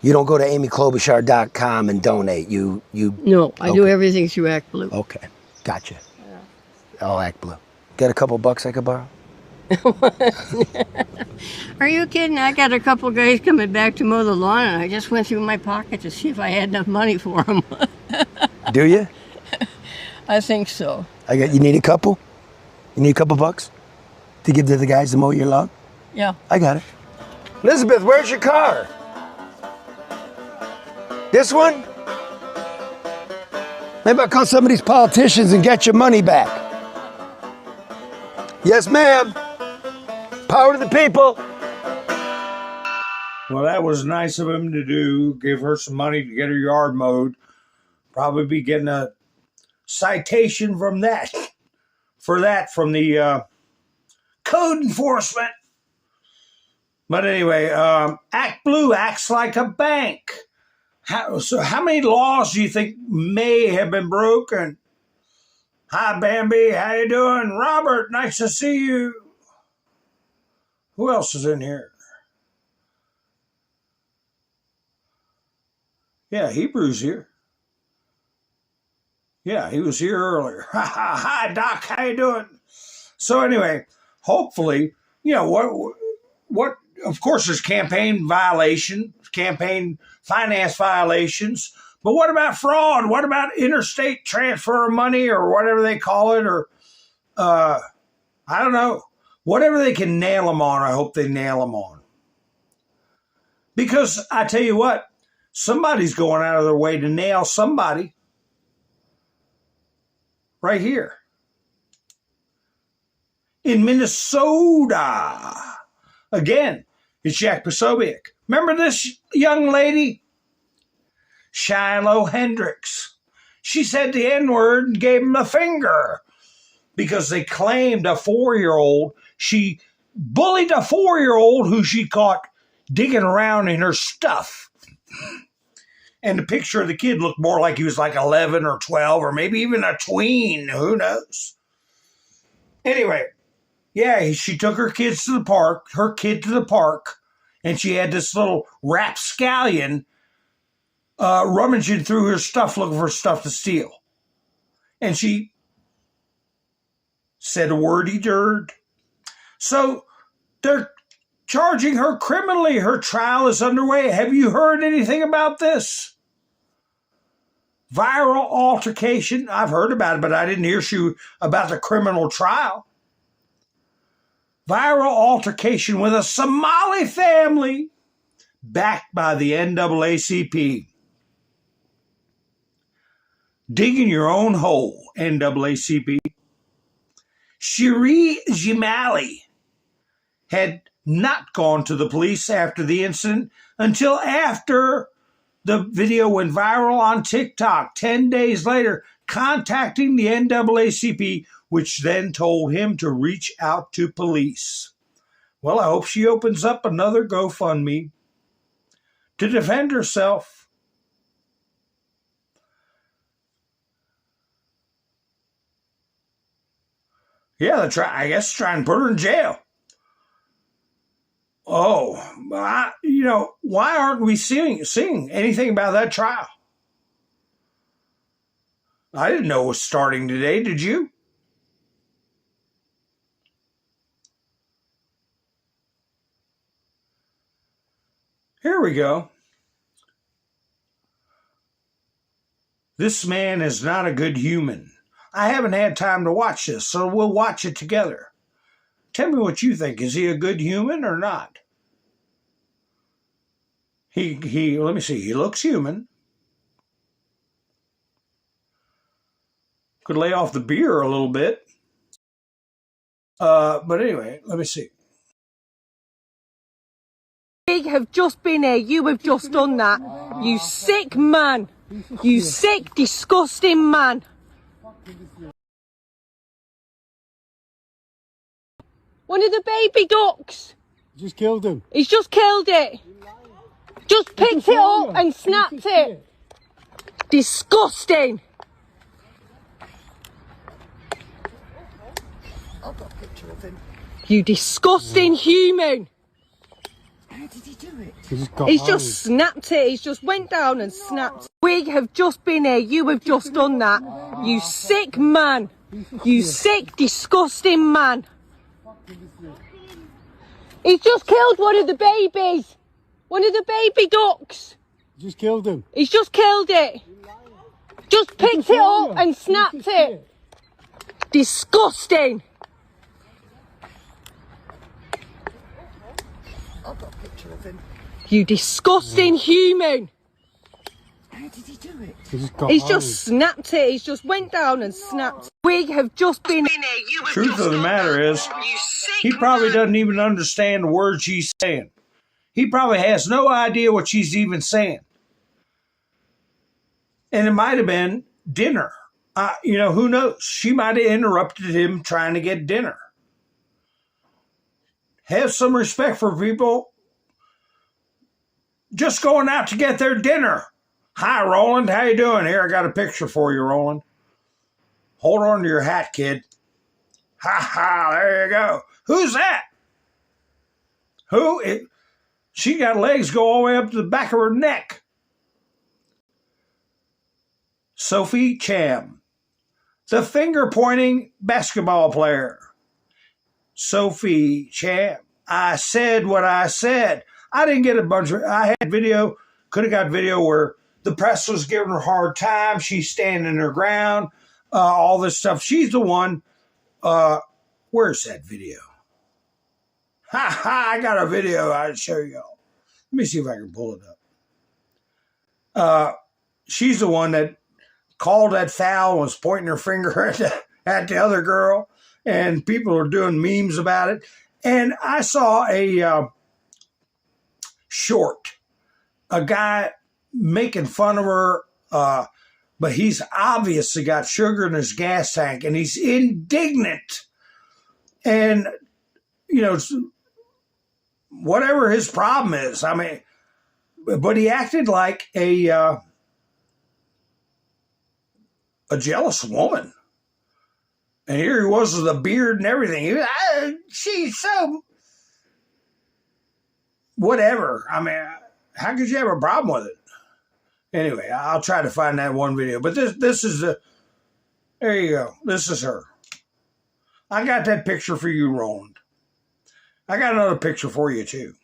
You don't go to amyklobuchar.com and donate? No, I do everything through ActBlue. Okay, gotcha. Yeah. All ActBlue. Got a couple bucks I could borrow? Are you kidding? I got a couple guys coming back to mow the lawn, and I just went through my pocket to see if I had enough money for them. Do you? I think so. You need a couple? You need a couple bucks to give to the guys to mow your lawn? Yeah. I got it. Elizabeth, where's your car? This one? Maybe I'll call some of these politicians and get your money back. Yes, ma'am. Power to the people. Well, that was nice of him to do. Give her some money to get her yard mowed. Probably be getting a citation from that. From the code enforcement. But anyway, ActBlue acts like a bank. So how many laws do you think may have been broken? Hi, Bambi. How you doing? Robert, nice to see you. Who else is in here? Yeah, Hebrew's here. Yeah, he was here earlier. Hi, Doc. How you doing? So anyway, hopefully, what? Of course, there's campaign finance violations. But what about fraud? What about interstate transfer of money or whatever they call it? Or I don't know. Whatever they can nail them on, I hope they nail them on. Because I tell you what, somebody's going out of their way to nail somebody right here in Minnesota. Again, it's Jack Posobiec. Remember this young lady? Shiloh Hendricks. She said the N-word and gave him a finger because they claimed a 4-year-old. She bullied a 4-year-old who she caught digging around in her stuff. And the picture of the kid looked more like he was like 11 or 12 or maybe even a tween. Who knows? Anyway, yeah, she took her kid to the park, and she had this little rapscallion rummaging through her stuff looking for stuff to steal. And she said a wordy dirt. So they're charging her criminally. Her trial is underway. Have you heard anything about this? Viral altercation. I've heard about it, but I didn't hear about the criminal trial. Viral altercation with a Somali family backed by the NAACP. Digging your own hole, NAACP. Cherie Jimali had not gone to the police after the incident until after the video went viral on TikTok 10 days later, contacting the NAACP, which then told him to reach out to police. Well, I hope she opens up another GoFundMe to defend herself. Yeah, I guess trying to put her in jail. Oh, why aren't we seeing anything about that trial? I didn't know it was starting today, did you? Here we go. This man is not a good human. I haven't had time to watch this, so we'll watch it together. Tell me what you think. Is he a good human or not? Let me see. He looks human. Could lay off the beer a little bit. But anyway, let me see. We have just been here. You have just done that. You sick man. You sick, disgusting man. One of the baby ducks. Just killed him. He's just killed it. Just picked it up and snapped it. Disgusting. I've got a picture of him. You disgusting human. How did he do it? He's just snapped it. He's just went down and snapped. We have just been here. You have just done that. You sick man. You sick, disgusting man. He's just killed one of the babies. One of the baby ducks. Just killed him. He's just killed it. Just picked it up and snapped it. Disgusting. I've got a picture of him. You disgusting human. How did he do it? He's just snapped it. He's just went down and snapped. We have just been here. Truth of the matter is, he probably doesn't even understand the words she's saying. He probably has no idea what she's even saying. And it might have been dinner. Who knows? She might have interrupted him trying to get dinner. Have some respect for people just going out to get their dinner. Hi, Roland. How you doing? Here, I got a picture for you, Roland. Hold on to your hat, kid. Ha ha, there you go. Who's that? Who? She got legs go all the way up to the back of her neck. Sophie Cham, the finger-pointing basketball player. Sophie Cham. I said what I said. I didn't get a bunch of... I had video, could have got video where the press was giving her a hard time. She's standing her ground, all this stuff. She's the one... where's that video? Ha ha, I got a video I'll show y'all. Let me see if I can pull it up. She's the one that called that foul and was pointing her finger at the other girl, and people are doing memes about it. And I saw a short, a guy making fun of her, but he's obviously got sugar in his gas tank, and he's indignant. And, you know, whatever his problem is, I mean, but he acted like a jealous woman. And here he was with a beard and everything. She's so... whatever. I mean, how could you have a problem with it? Anyway, I'll try to find that one video. But this is the... there you go. This is her. I got that picture for you, Roland. I got another picture for you, too.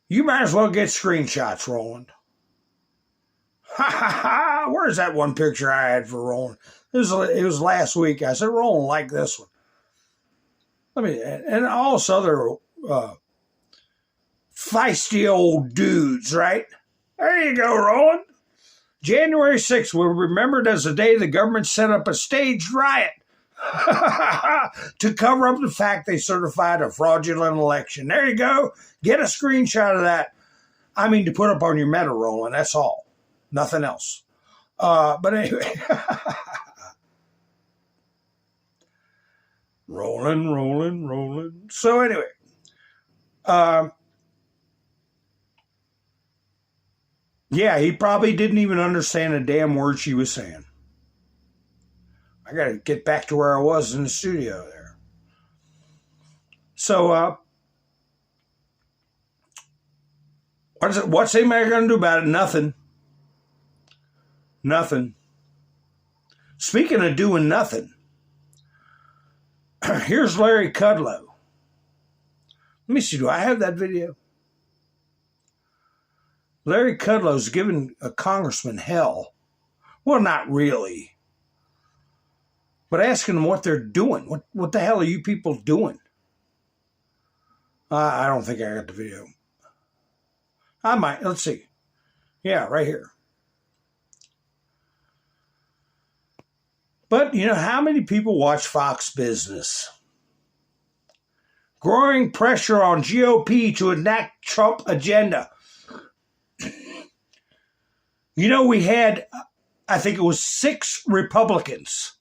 You might as well get screenshots, Roland. Ha ha ha! Where's that one picture I had for Roland? It was last week. I said, Roland, like this one. And all this other feisty old dudes, right? There you go, Roland. January 6th will be remembered as the day the government set up a staged riot to cover up the fact they certified a fraudulent election. There you go. Get a screenshot of that. I mean, to put up on your Meta, Roland. That's all. Nothing else. But anyway. rolling. So anyway. Yeah, he probably didn't even understand a damn word she was saying. I got to get back to where I was in the studio there. So, what's anybody going to do about it? Nothing. Nothing. Speaking of doing nothing, here's Larry Kudlow. Let me see, do I have that video? Larry Kudlow's giving a congressman hell. Well, not really. But asking them what they're doing. What the hell are you people doing? I don't think I got the video. I might. Let's see. Yeah, right here. But, you know, how many people watch Fox Business? Growing pressure on GOP to enact Trump agenda. You know, we had, I think it was 6 Republicans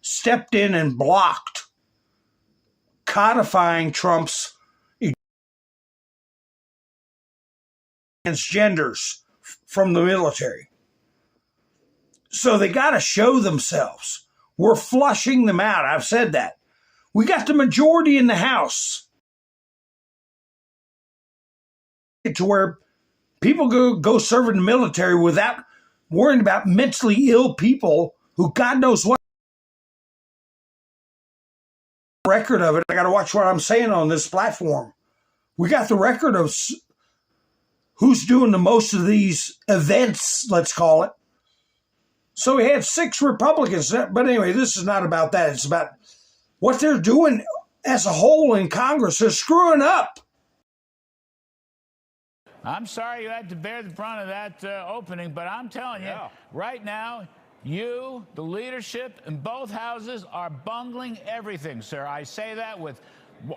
stepped in and blocked codifying Trump's transgenders from the military. So they got to show themselves. We're flushing them out. I've said that. We got the majority in the House to where people go serve in the military without worrying about mentally ill people who God knows what record of it. I got to watch what I'm saying on this platform. We got the record of who's doing the most of these events, let's call it. So we had 6 Republicans. But anyway, this is not about that. It's about what they're doing as a whole in Congress. They're screwing up. I'm sorry you had to bear the brunt of that opening, but I'm telling you, right now, you, the leadership in both houses, are bungling everything, sir. I say that with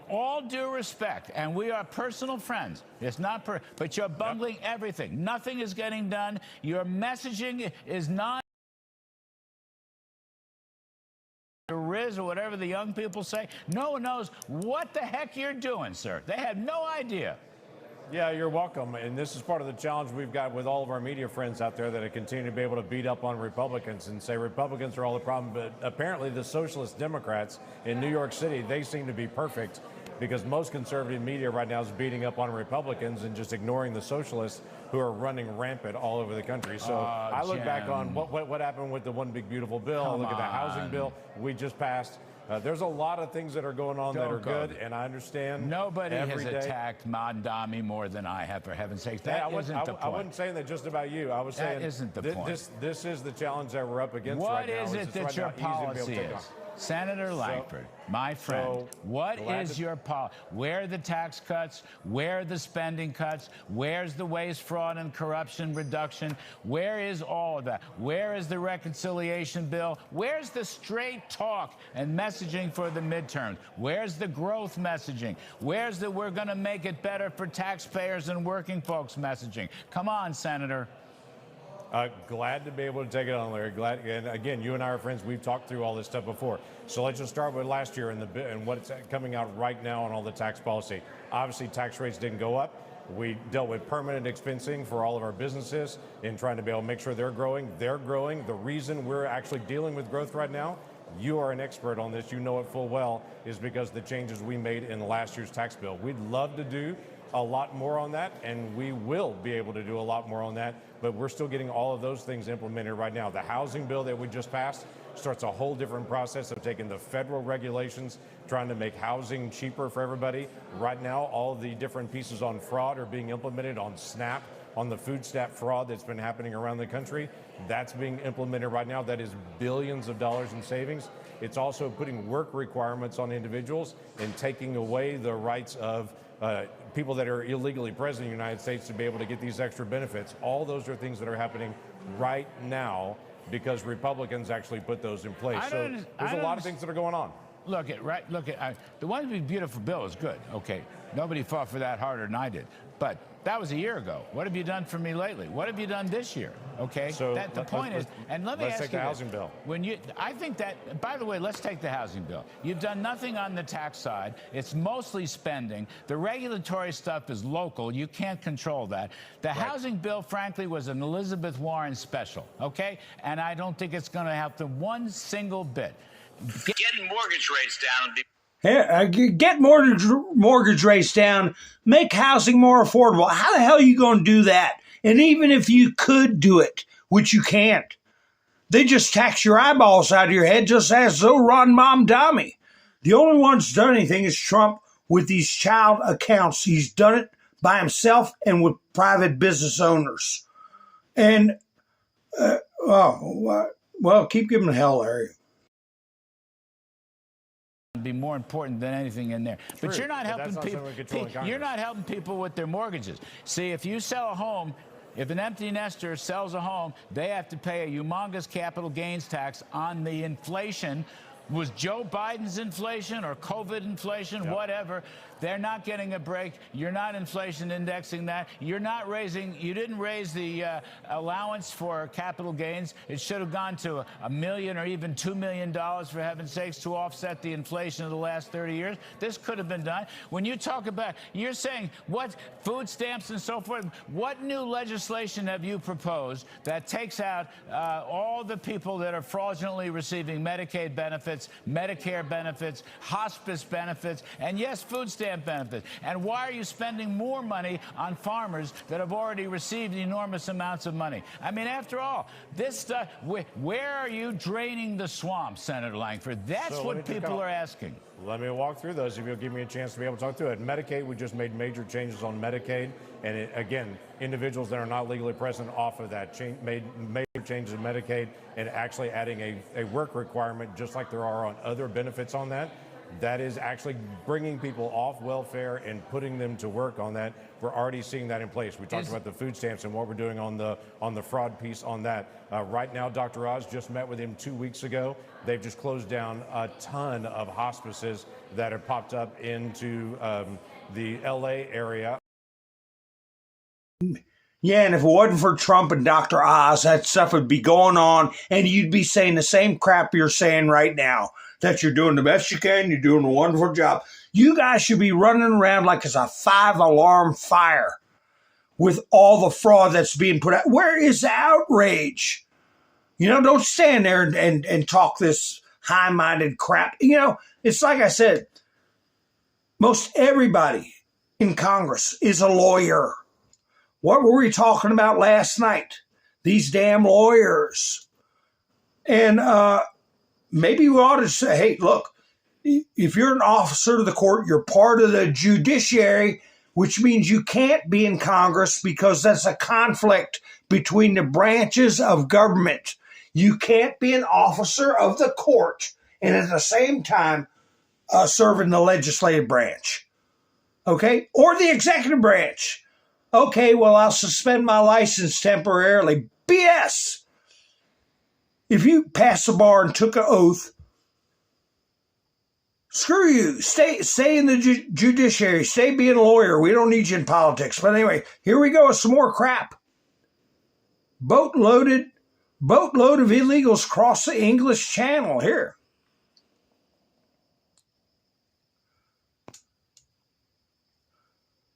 all due respect, and we are personal friends. It's not, but you're bungling everything. Nothing is getting done. Your messaging is not Riz or whatever the young people say. No one knows what the heck you're doing, sir. They have no idea. Yeah, you're welcome. And this is part of the challenge we've got with all of our media friends out there that continue to be able to beat up on Republicans and say Republicans are all the problem. But apparently the socialist Democrats in New York City, they seem to be perfect. because most conservative media right now is beating up on Republicans and just ignoring the socialists who are running rampant all over the country. So I look back on what happened with the One Big Beautiful Bill. Look at the housing bill we just passed. There's a lot of things that are going on that are good, and I understand. Nobody has attacked Mondami more than I have, for heaven's sake. That isn't the point. I wasn't saying that just about you. I was saying that isn't the point. This is the challenge that we're up against right now. What is it that your policy is? Senator Langford, my friend, what is your policy? Where are the tax cuts? Where are the spending cuts? Where's the waste, fraud, and corruption reduction? Where is all of that? Where is the reconciliation bill? Where's the straight talk and messaging for the midterms? Where's the growth messaging? Where's the we're going to make it better for taxpayers and working folks messaging? Come on, Senator. Glad to be able to take it on, Larry. Glad, and again, you and I are friends. We've talked through all this stuff before. So let's just start with last year and what's coming out right now on all the tax policy. Obviously, tax rates didn't go up. We dealt with permanent expensing for all of our businesses in trying to be able to make sure they're growing. They're growing. The reason we're actually dealing with growth right now, you are an expert on this, you know it full well, is because the changes we made in last year's tax bill. We'd love to do a lot more on that, and we will be able to do a lot more on that, but we're still getting all of those things implemented right now. The housing bill that we just passed starts a whole different process of taking the federal regulations, trying to make housing cheaper for everybody. Right now, all the different pieces on fraud are being implemented on SNAP, on the food stamp fraud that's been happening around the country. That's being implemented right now. That is billions of dollars in savings. It's also putting work requirements on individuals and taking away the rights of people that are illegally present in the United States to be able to get these extra benefits. All those are things that are happening right now because Republicans actually put those in place. So there's a lot of things that are going on. Look at the One Big Beautiful Bill is good. Okay, nobody fought for that harder than I did, but that was a year ago. What have you done for me lately? What have you done this year? Okay, so the point is, and let me ask you, let's take the housing bill. I think that, by the way, let's take the housing bill. You've done nothing on the tax side. It's mostly spending. The regulatory stuff is local. You can't control that. The housing bill, frankly, was an Elizabeth Warren special. Okay, and I don't think it's going to help them one single bit. Getting mortgage rates down. Get mortgage rates down, make housing more affordable. How the hell are you going to do that? And even if you could do it, which you can't, they just tax your eyeballs out of your head, just as Zoran Mamdani. The only one that's done anything is Trump with these child accounts. He's done it by himself and with private business owners. And, well, keep giving the hell, Larry. Be more important than anything in there. But you're not helping people. You're not helping people with their mortgages. See, if you sell a home, if an empty nester sells a home, they have to pay a humongous capital gains tax on the inflation. Was Joe Biden's inflation or COVID inflation, whatever? They're not getting a break. You're not inflation indexing that. You're not raising. You didn't raise the allowance for capital gains. It should have gone to $1 million or even $2 million, for heaven's sakes, to offset the inflation of the last 30 years. This could have been done. When you talk about, you're saying what food stamps and so forth. What new legislation have you proposed that takes out all the people that are fraudulently receiving Medicaid benefits, Medicare benefits, hospice benefits, and yes, food stamp benefits? And why are you spending more money on farmers that have already received enormous amounts of money? I mean, after all, this stuff, where are you draining the swamp, Senator Langford? That's what people are asking. Let me walk through those if you'll give me a chance to be able to talk through it. Medicaid, we just made major changes on Medicaid. And again, individuals that are not legally present off of that made major changes in Medicaid and actually adding a work requirement just like there are on other benefits on that. That is actually bringing people off welfare and putting them to work on that. We're already seeing that in place. We talked about the food stamps and what we're doing on the fraud piece on that. Right now, Dr. Oz just met with him 2 weeks ago. They've just closed down a ton of hospices that have popped up into the LA area. Yeah, and if it wasn't for Trump and Dr. Oz, that stuff would be going on, and you'd be saying the same crap you're saying right now, that you're doing the best you can, you're doing a wonderful job. You guys should be running around like it's a 5-alarm fire with all the fraud that's being put out. Where is the outrage? You know, don't stand there and talk this high-minded crap. You know, it's like I said, Most everybody in Congress is a lawyer. What were we talking about last night? These damn lawyers. And maybe we ought to say, hey, look, if you're an officer of the court, you're part of the judiciary, which means you can't be in Congress because that's a conflict between the branches of government. You can't be an officer of the court and at the same time serve in the legislative branch, okay? Or the executive branch. Okay, well, I'll suspend my license temporarily. BS! If you passed the bar and took an oath, screw you. Stay in the judiciary. Stay being a lawyer. We don't need you in politics. But anyway, here we go with some more crap. Boatload of illegals cross the English Channel here.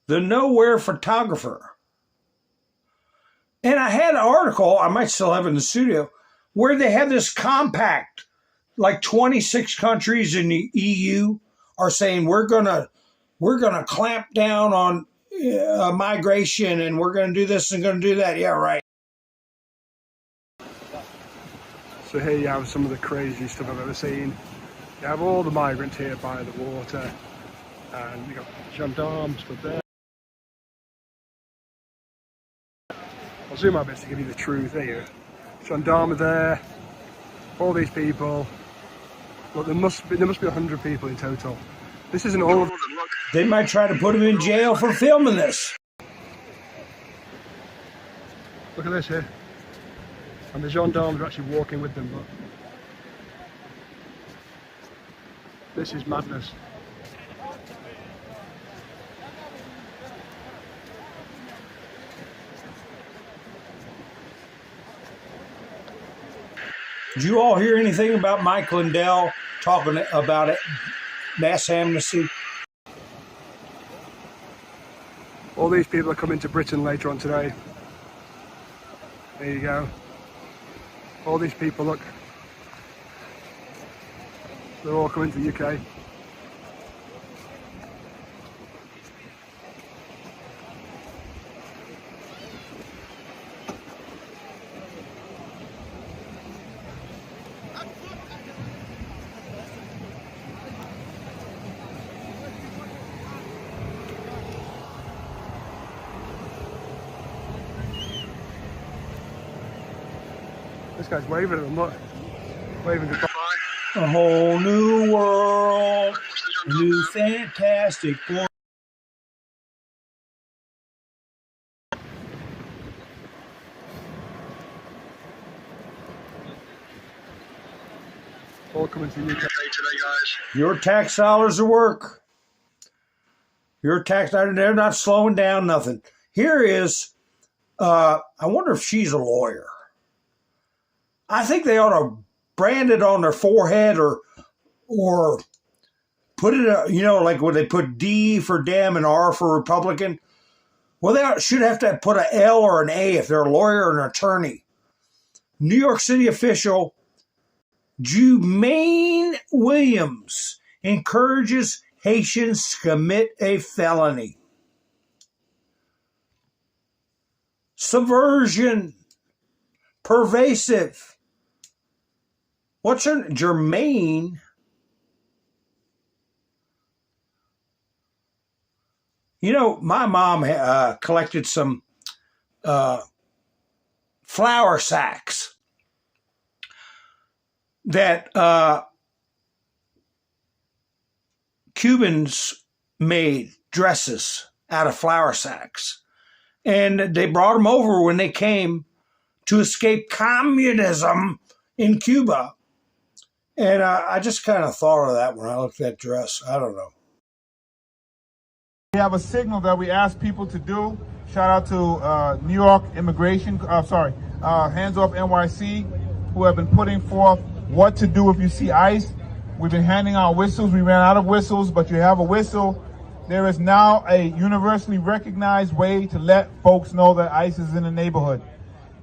The Nowhere Photographer. And I had an article, I might still have in the studio, where they have this compact, like 26 countries in the EU are saying we're gonna clamp down on migration and we're gonna do this and gonna do that. Yeah, right. So here you have some of the craziest stuff I've ever seen. You have all the migrants here by the water, and you got gendarmes stood there. I'll zoom out a bit to give you the truth. There you go. Gendarme there. All these people. Look, there must be 100 people in total. This isn't all of them. Look. They might try to put him in jail for filming this. Look at this here. And the gendarmes are actually walking with them. Look. This is madness. Did you all hear anything about Mike Lindell talking about it, mass amnesty? All these people are coming to Britain later on today. There you go. All these people, look. They're all coming to the UK. This guy's waving at them, look. Waving goodbye. A whole new world, a new fantastic world. All coming to the UK today, guys. Your tax dollars are work. Your tax dollars, they're not slowing down nothing. Here is, I wonder if she's a lawyer. I think they ought to brand it on their forehead or put it, like when they put D for Dem and R for Republican. Well, they should have to put an L or an A if they're a lawyer or an attorney. New York City official Jumaine Williams encourages Haitians to commit a felony. Subversion. Pervasive. What's her name? Jermaine? My mom collected some flour sacks that Cubans made dresses out of flour sacks. And they brought them over when they came to escape communism in Cuba. And I just kind of thought of that when I looked at that dress. I don't know. We have a signal that we ask people to do. Shout out to New York Immigration, Hands Off NYC, who have been putting forth what to do if you see ICE. We've been handing out whistles. We ran out of whistles, but you have a whistle. There is now a universally recognized way to let folks know that ICE is in the neighborhood.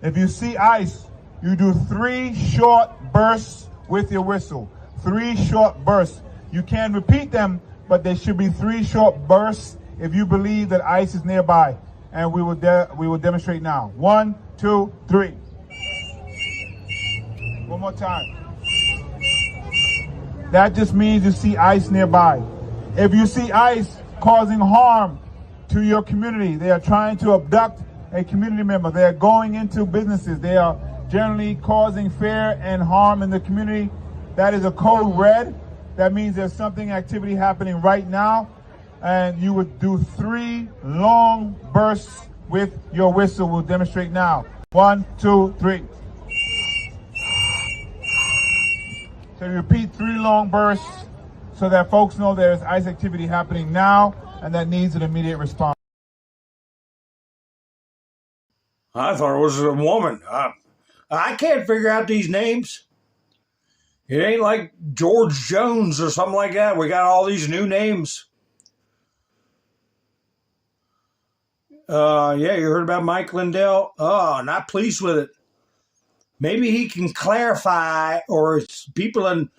If you see ICE, you do 3 short bursts with your whistle. 3 short bursts. You can repeat them but there should be 3 short bursts if you believe that ice is nearby. And we will demonstrate now. 1, 2, 3. One more time. That just means you see ice nearby. If you see ice causing harm to your community, they are trying to abduct a community member, they are going into businesses, they are generally causing fear and harm in the community, that is a code red. That means there's something activity happening right now, and you would do 3 long bursts with your whistle. We'll demonstrate now. 1, 2, 3. So you repeat 3 long bursts so that folks know there's ice activity happening now and that needs an immediate response. I thought it was a woman. I can't figure out these names. It ain't like George Jones or something like that. We got all these new names. Yeah, you heard about Mike Lindell? Oh, not pleased with it. Maybe he can clarify, or people in,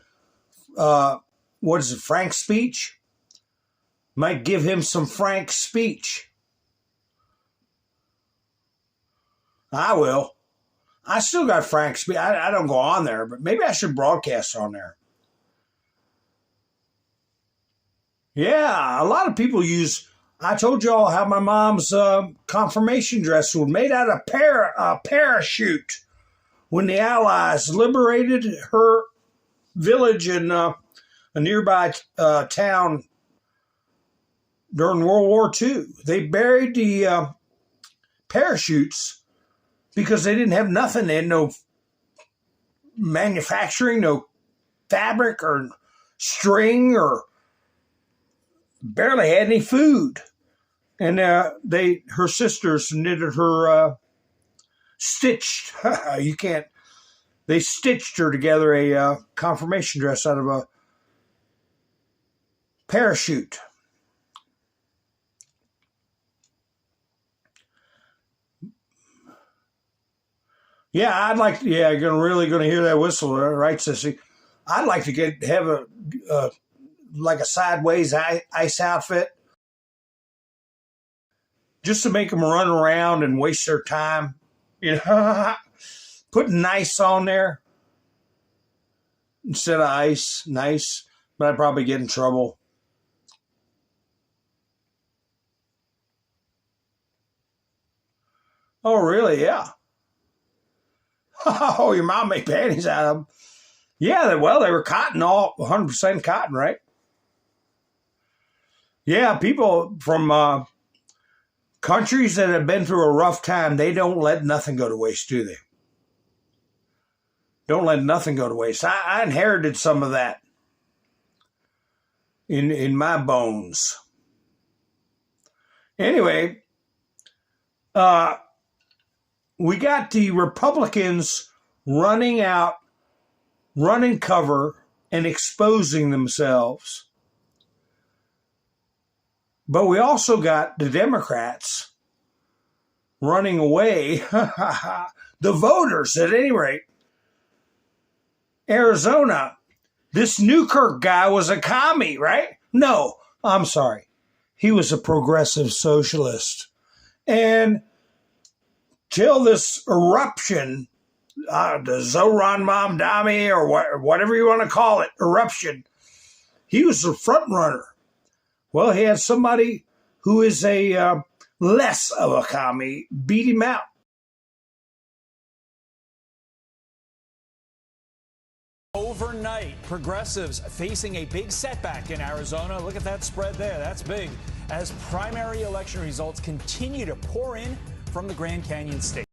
what is it, frank speech? Might give him some frank speech. I will. I still got frank speech. I don't go on there, but maybe I should broadcast on there. Yeah, a lot of people use... I told y'all how my mom's confirmation dress was made out of parachute when the Allies liberated her village in a nearby town during World War II. They buried the parachutes because they didn't have nothing. They had no manufacturing, no fabric or string, or barely had any food. And her sisters knitted her, they stitched her together a confirmation dress out of a parachute. Yeah, I'd like to, you're really going to hear that whistle, right, Sissy? I'd like to have like a sideways ice outfit, just to make them run around and waste their time, putting ice on there instead of ice. Nice, but I'd probably get in trouble. Oh, really? Yeah. Oh, your mom made panties out of them. Yeah, well, they were cotton, all 100% cotton, right? Yeah, people from countries that have been through a rough time, they don't let nothing go to waste, do they? Don't let nothing go to waste. I inherited some of that in my bones. Anyway, we got the Republicans running cover and exposing themselves. But we also got the Democrats running away. The voters, at any rate. Arizona, this Newkirk guy was a commie, right? No, I'm sorry. He was a progressive socialist. And till this eruption, the Zoran Mamdani, or whatever you want to call it, eruption, he was the front runner. Well, he had somebody who is a less of a commie beat him out. Overnight, progressives facing a big setback in Arizona. Look at that spread there. That's big. As primary election results continue to pour in from the Grand Canyon state.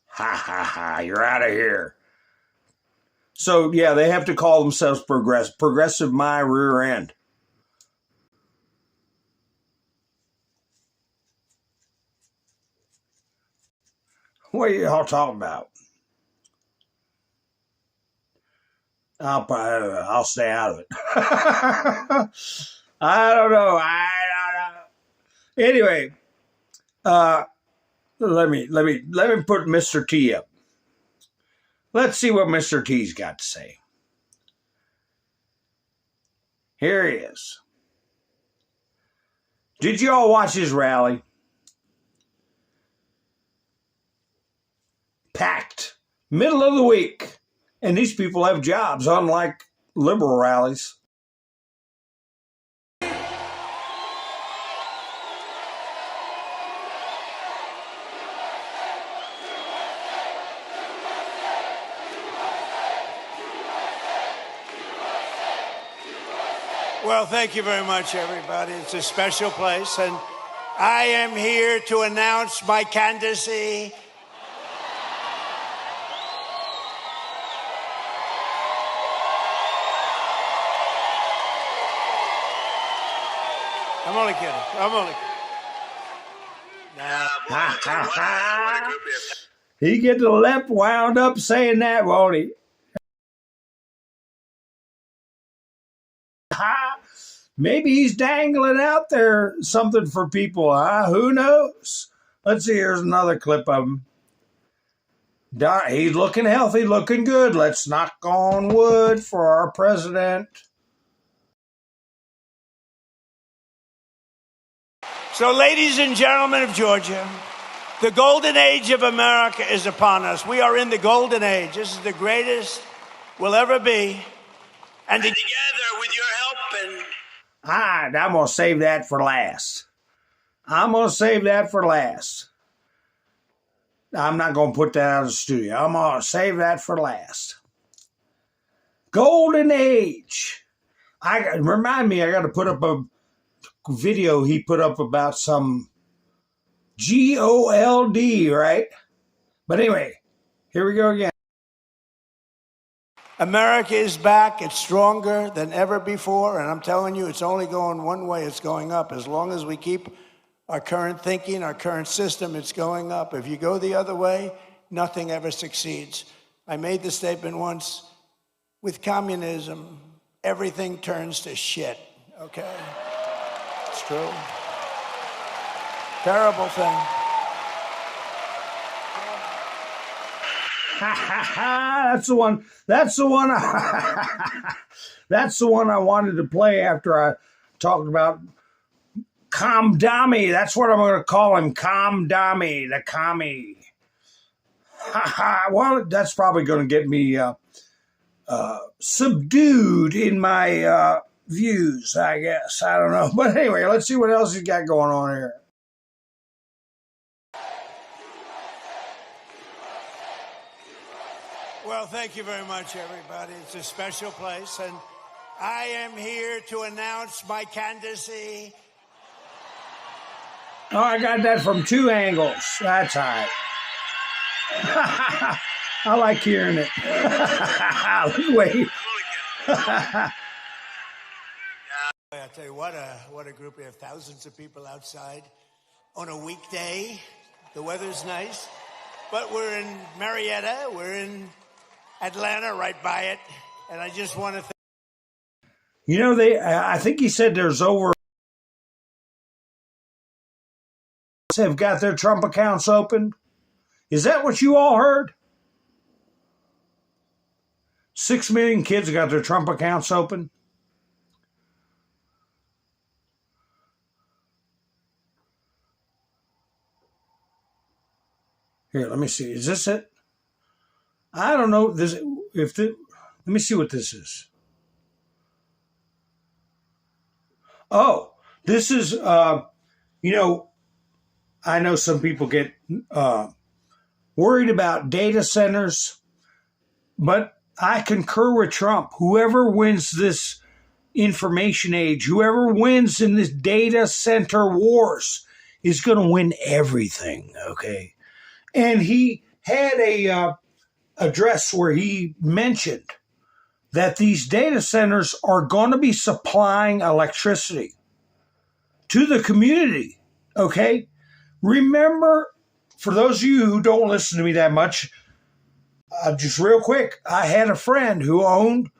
Ha, ha, ha. You're out of here. So, yeah, they have to call themselves progressive. Progressive my rear end. What are y'all talking about? I'll stay out of it. I don't know. Anyway, let me put Mr. T up. Let's see what Mr. T's got to say. Here he is. Did you all watch his rally? Packed. Middle of the week. And these people have jobs, unlike liberal rallies. Well, thank you very much, everybody. It's a special place, and I am here to announce my candidacy. I'm only kidding. I'm only kidding. He get the left wound up saying that, won't he? Maybe he's dangling out there something for people, huh? Who knows? Let's see, here's another clip of him. He's looking healthy, looking good. Let's knock on wood for our president. So, ladies and gentlemen of Georgia, the golden age of America is upon us. We are in the golden age. This is the greatest we'll ever be. And together with your help and... I'm going to save that for last. I'm going to save that for last. I'm not going to put that out of the studio. I'm going to save that for last. Golden age. Remind me, I got to put up a video he put up about some GOLD, right? But anyway, here we go again. America is back. It's stronger than ever before. And I'm telling you, it's only going one way. It's going up. As long as we keep our current thinking, our current system, it's going up. If you go the other way, nothing ever succeeds. I made the statement once, with communism, everything turns to shit, okay? It's true. Terrible thing. That's the one. That's the one. That's the one I wanted to play after I talked about Kamdami. That's what I'm going to call him, Kamdami, the commie. Well, that's probably going to get me subdued in my views, I guess. I don't know. But anyway, let's see what else he's got going on here. Well, thank you very much, everybody. It's a special place, and I am here to announce my candidacy. Oh, I got that from two angles. That's all right. I like hearing it. Wait. I tell you what a group. We have thousands of people outside on a weekday. The weather's nice, but we're in Marietta. We're in Atlanta, right by it, and I just want to you know, I think he said there's over have got their Trump accounts open. Is that what you all heard? 6 million kids got their Trump accounts open. Here, let me see. Is this it? I don't know. Let me see what this is. Oh, this is, you know, I know some people get worried about data centers, but I concur with Trump. Whoever wins this information age, whoever wins in this data center wars is going to win everything, okay? And he had a address where he mentioned that these data centers are going to be supplying electricity to the community, okay? Remember, for those of you who don't listen to me that much, just real quick, I had a friend who owned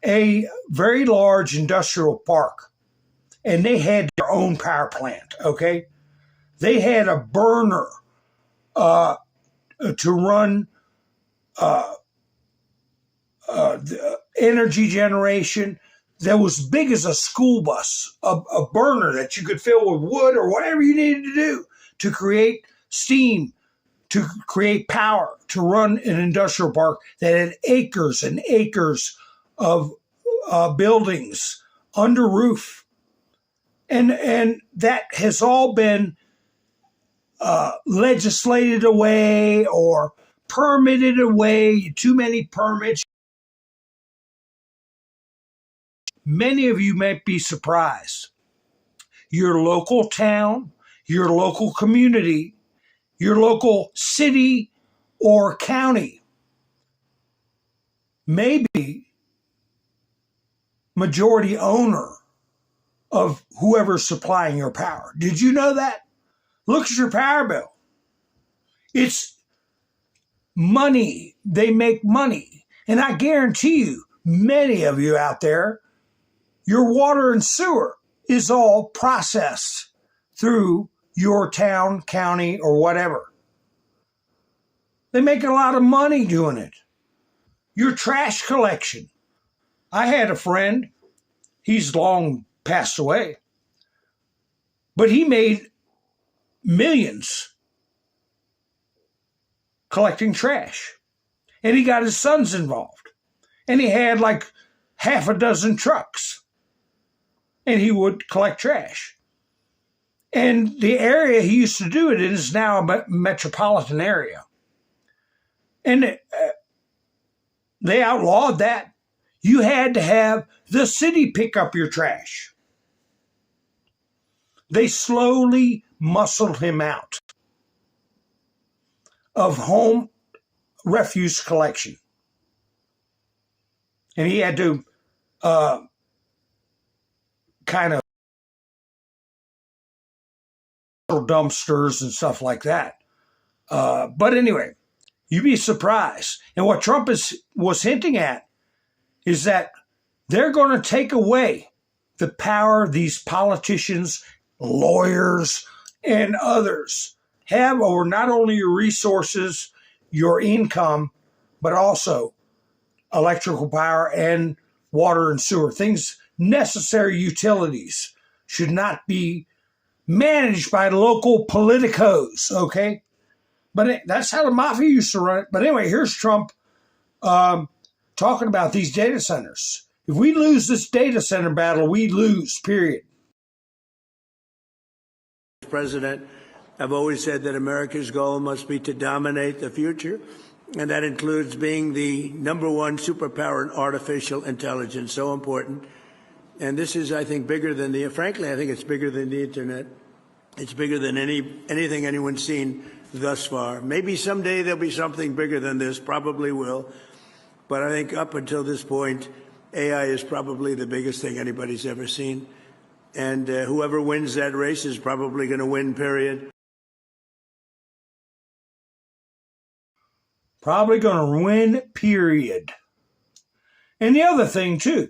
a very large industrial park, and they had their own power plant, okay? They had a burner to run the energy generation. that was big as a school bus, a burner that you could fill with wood or whatever you needed to do to create steam, to create power, to run an industrial park that had acres and acres of buildings under roof. And that has all been legislated away or permitted away, too many permits. Many of you might be surprised. Your local town, your local community, your local city or county may be majority owner of whoever's supplying your power. Did you know that? Look at your power bill. It's money. They make money. And I guarantee you, many of you out there, your water and sewer is all processed through your town, county, or whatever. They make a lot of money doing it. Your trash collection. I had a friend, he's long passed away, but he made millions collecting trash. And he got his sons involved. And he had like half a dozen trucks. And he would collect trash. And the area he used to do it in is now a metropolitan area. And they outlawed that. You had to have the city pick up your trash. They slowly muscled him out of home refuse collection. And he had to kind of dumpsters and stuff like that. But anyway, you'd be surprised. And what Trump was hinting at is that they're going to take away the power these politicians, lawyers, and others have over not only your resources, your income, but also electrical power and water and sewer. Things, necessary utilities, should not be managed by local politicos, okay? But that's how the mafia used to run it. But anyway, here's Trump talking about these data centers. If we lose this data center battle, we lose, period. President, I've always said that America's goal must be to dominate the future, and that includes being the #1 superpower in artificial intelligence, so important. And this is, I think, bigger than frankly, I think it's bigger than the internet. It's bigger than anything anyone's seen thus far. Maybe someday there'll be something bigger than this, probably will. But I think up until this point, AI is probably the biggest thing anybody's ever seen. And whoever wins that race is probably going to win, period. Probably going to win, period. And the other thing, too,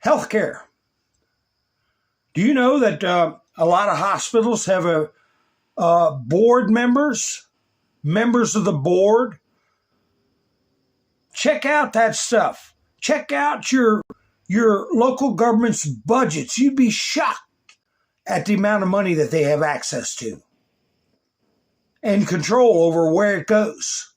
healthcare. Do you know that a lot of hospitals have board members of the board? Check out that stuff. Check out your local government's budgets. You'd be shocked at the amount of money that they have access to and control over where it goes.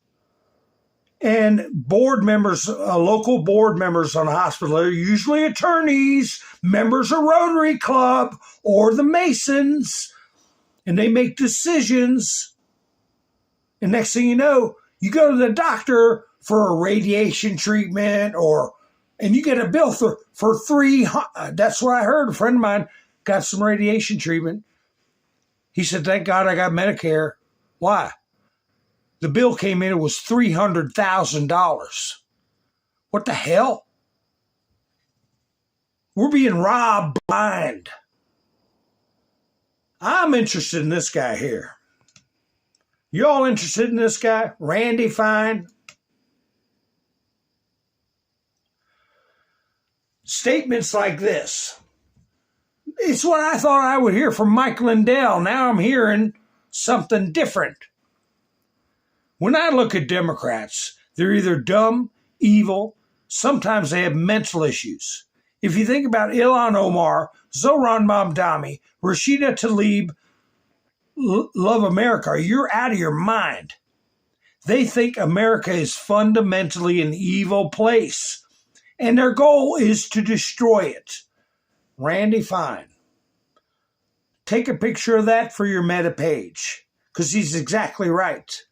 And board members, local board members on a hospital are usually attorneys, members of Rotary Club, or the Masons, and they make decisions. And next thing you know, you go to the doctor for a radiation treatment, and you get a bill for $300. That's what I heard. A friend of mine got some radiation treatment. He said, "Thank God I got Medicare." Why? The bill came in, it was $300,000. What the hell? We're being robbed blind. I'm interested in this guy here. You all interested in this guy? Randy Fine? Statements like this. It's what I thought I would hear from Mike Lindell. Now I'm hearing something different. When I look at Democrats, they're either dumb, evil, sometimes they have mental issues. If you think about Ilhan Omar, Zohran Mamdani, Rashida Tlaib, Love America, you're out of your mind. They think America is fundamentally an evil place, and their goal is to destroy it. Randy Fine. Take a picture of that for your meta page, because he's exactly right.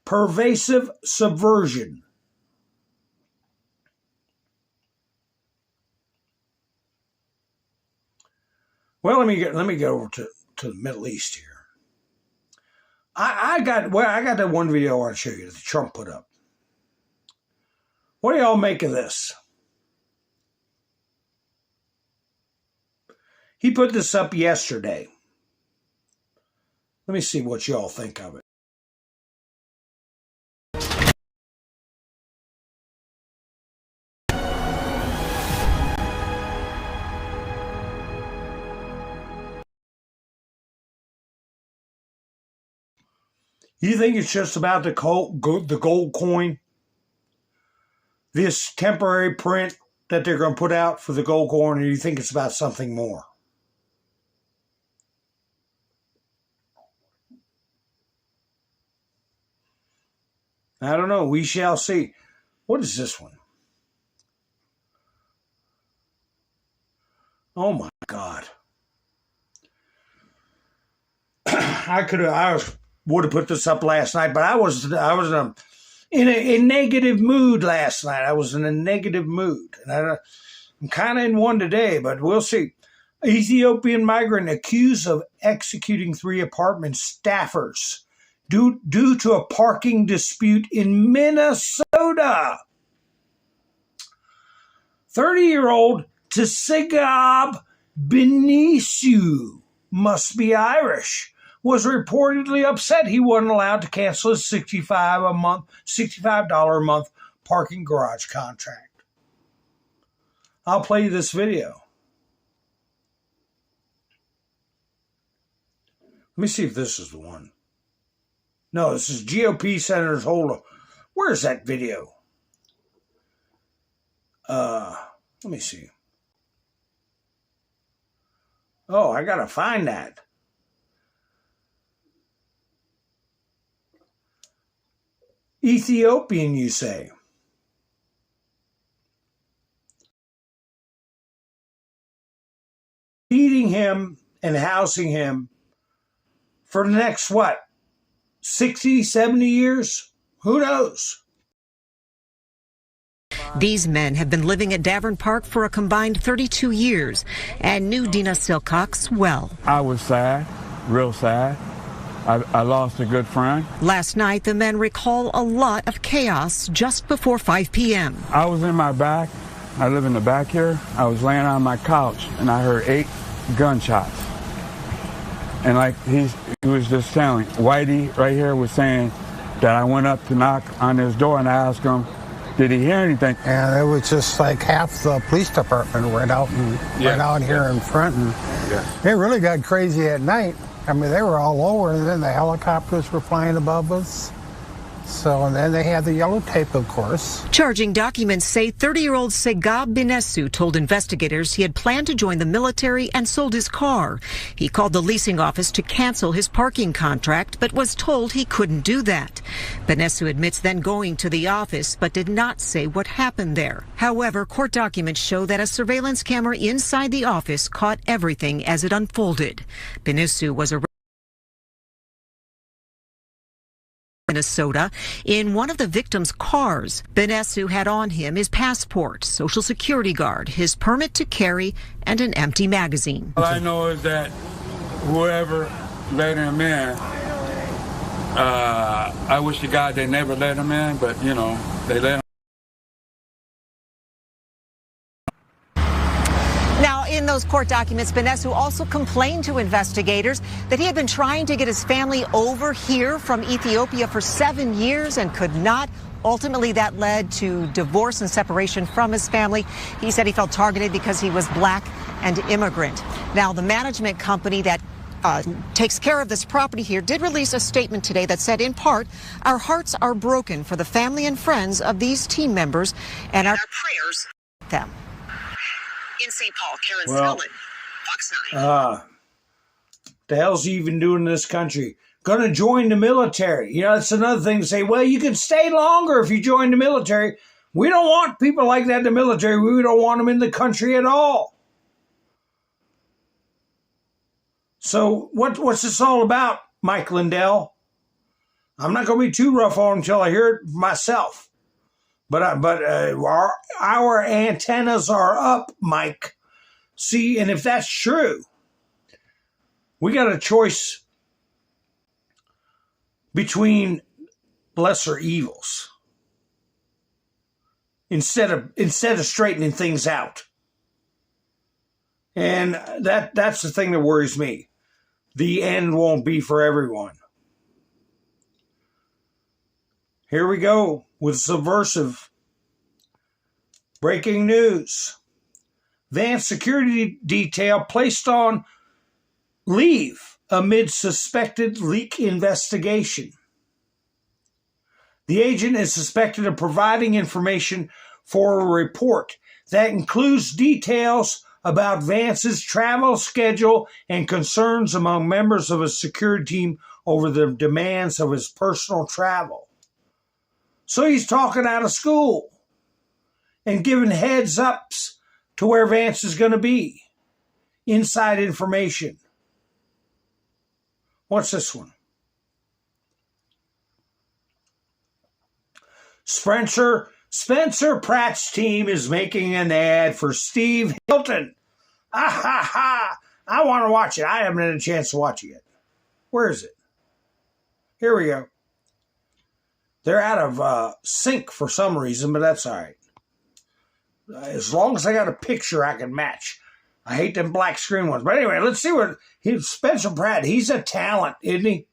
Pervasive subversion. Well, let me go over to the Middle East here. I got that one video I want to show you that Trump put up. What do y'all make of this? He put this up yesterday. Let me see what y'all think of it. You think it's just about the gold coin? This temporary print that they're going to put out for the gold coin, or do you think it's about something more? I don't know. We shall see. What is this one? Oh my God. I would have put this up last night, but I was in a negative mood last night. I was in a negative mood. And I'm kind of in one today, but we'll see. Ethiopian migrant accused of executing 3 apartment staffers due to a parking dispute in Minnesota. 30-year-old Tsigab Benisu, must be Irish, was reportedly upset he wasn't allowed to cancel his $65 a month parking garage contract. I'll play you this video. Let me see if this is the one. No, this is GOP Senators Holder. Where's that video? Let me see. Oh, I gotta find that. Ethiopian, you say? Feeding him and housing him for the next, 60, 70 years? Who knows? These men have been living at Davern Park for a combined 32 years and knew Dina Silcox well. I was sad, real sad. I lost a good friend. Last night, the men recall a lot of chaos just before 5 p.m. I was in my back. I live in the back here. I was laying on my couch, and I heard 8 gunshots. And like he was just telling, Whitey right here was saying that I went up to knock on his door, and I asked him, did he hear anything? And it was just like half the police department right out here in front. And it really got crazy at night. I mean, they were all over, and then the helicopters were flying above us. So, and then they had the yellow tape, of course. Charging documents say 30-year-old Segab Binesu told investigators he had planned to join the military and sold his car. He called the leasing office to cancel his parking contract, but was told he couldn't do that. Binesu admits then going to the office, but did not say what happened there. However, court documents show that a surveillance camera inside the office caught everything as it unfolded. Binesu was arrested Minnesota in one of the victim's cars. Binesu had on him his passport, social security card, his permit to carry, and an empty magazine. All I know is that whoever let him in, I wish to God they never let him in, but you know, they let him. In those court documents, Binesu also complained to investigators that he had been trying to get his family over here from Ethiopia for 7 years and could not. Ultimately, that led to divorce and separation from his family. He said he felt targeted because he was black and immigrant. Now, the management company that takes care of this property here, did release a statement today that said, in part, our hearts are broken for the family and friends of these team members and our prayers with them. In St. Paul, Karen Spellman, Fox 9. The hell's he even doing in this country? Gonna join the military. You know, that's another thing to say, well, you can stay longer if you join the military. We don't want people like that in the military. We don't want them in the country at all. So what's this all about, Mike Lindell? I'm not going to be too rough on him until I hear it myself. But our antennas are up, Mike. See, and if that's true, we got a choice between lesser evils instead of straightening things out. And that's the thing that worries me. The end won't be for everyone. Here we go with subversive breaking news. Vance security detail placed on leave amid suspected leak investigation. The agent is suspected of providing information for a report that includes details about Vance's travel schedule and concerns among members of his security team over the demands of his personal travel. So he's talking out of school and giving heads ups to where Vance is going to be. Inside information. What's this one? Spencer Pratt's team is making an ad for Steve Hilton. Ah ha ha! I want to watch it. I haven't had a chance to watch it yet. Where is it? Here we go. They're out of sync for some reason, but that's all right. As long as I got a picture I can match. I hate them black screen ones. But anyway, let's see what Spencer Pratt, he's a talent, isn't he?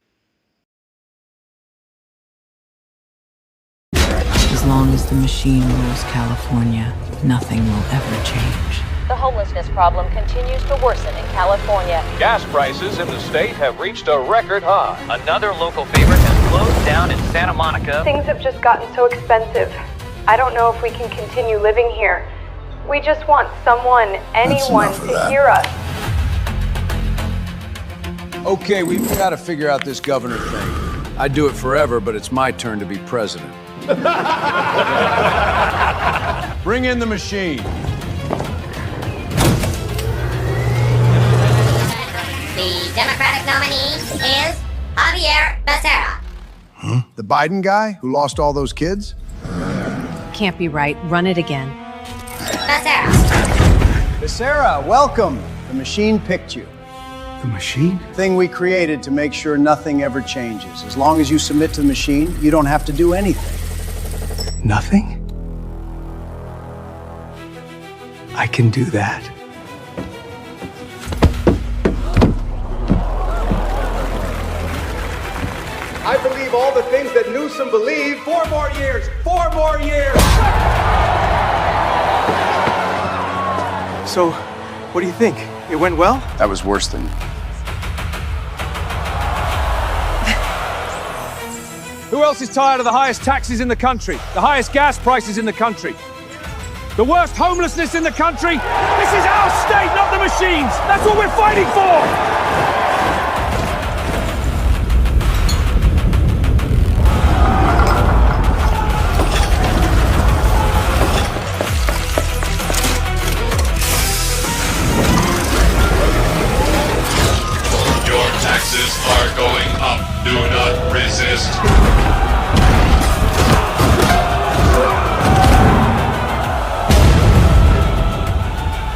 As long as the machine rules California, nothing will ever change. The homelessness problem continues to worsen in California. Gas prices in the state have reached a record high. Another local favorite has closed down in Santa Monica. Things have just gotten so expensive. I don't know if we can continue living here. We just want someone, anyone, to hear us. Okay, we've got to figure out this governor thing. I'd do it forever, but it's my turn to be president. Bring in the machine. The Democratic nominee is Javier Becerra. Huh? The Biden guy who lost all those kids? Can't be right. Run it again. Becerra. Becerra, welcome. The machine picked you. The machine? Thing we created to make sure nothing ever changes. As long as you submit to the machine, you don't have to do anything. Nothing? I can do that. I believe all the things that Newsom believed. 4 more years! 4 more years! So, what do you think? It went well? That was worse than... Who else is tired of the highest taxes in the country? The highest gas prices in the country? The worst homelessness in the country? This is our state, not the machines! That's what we're fighting for! Taxes are going up. Do not resist.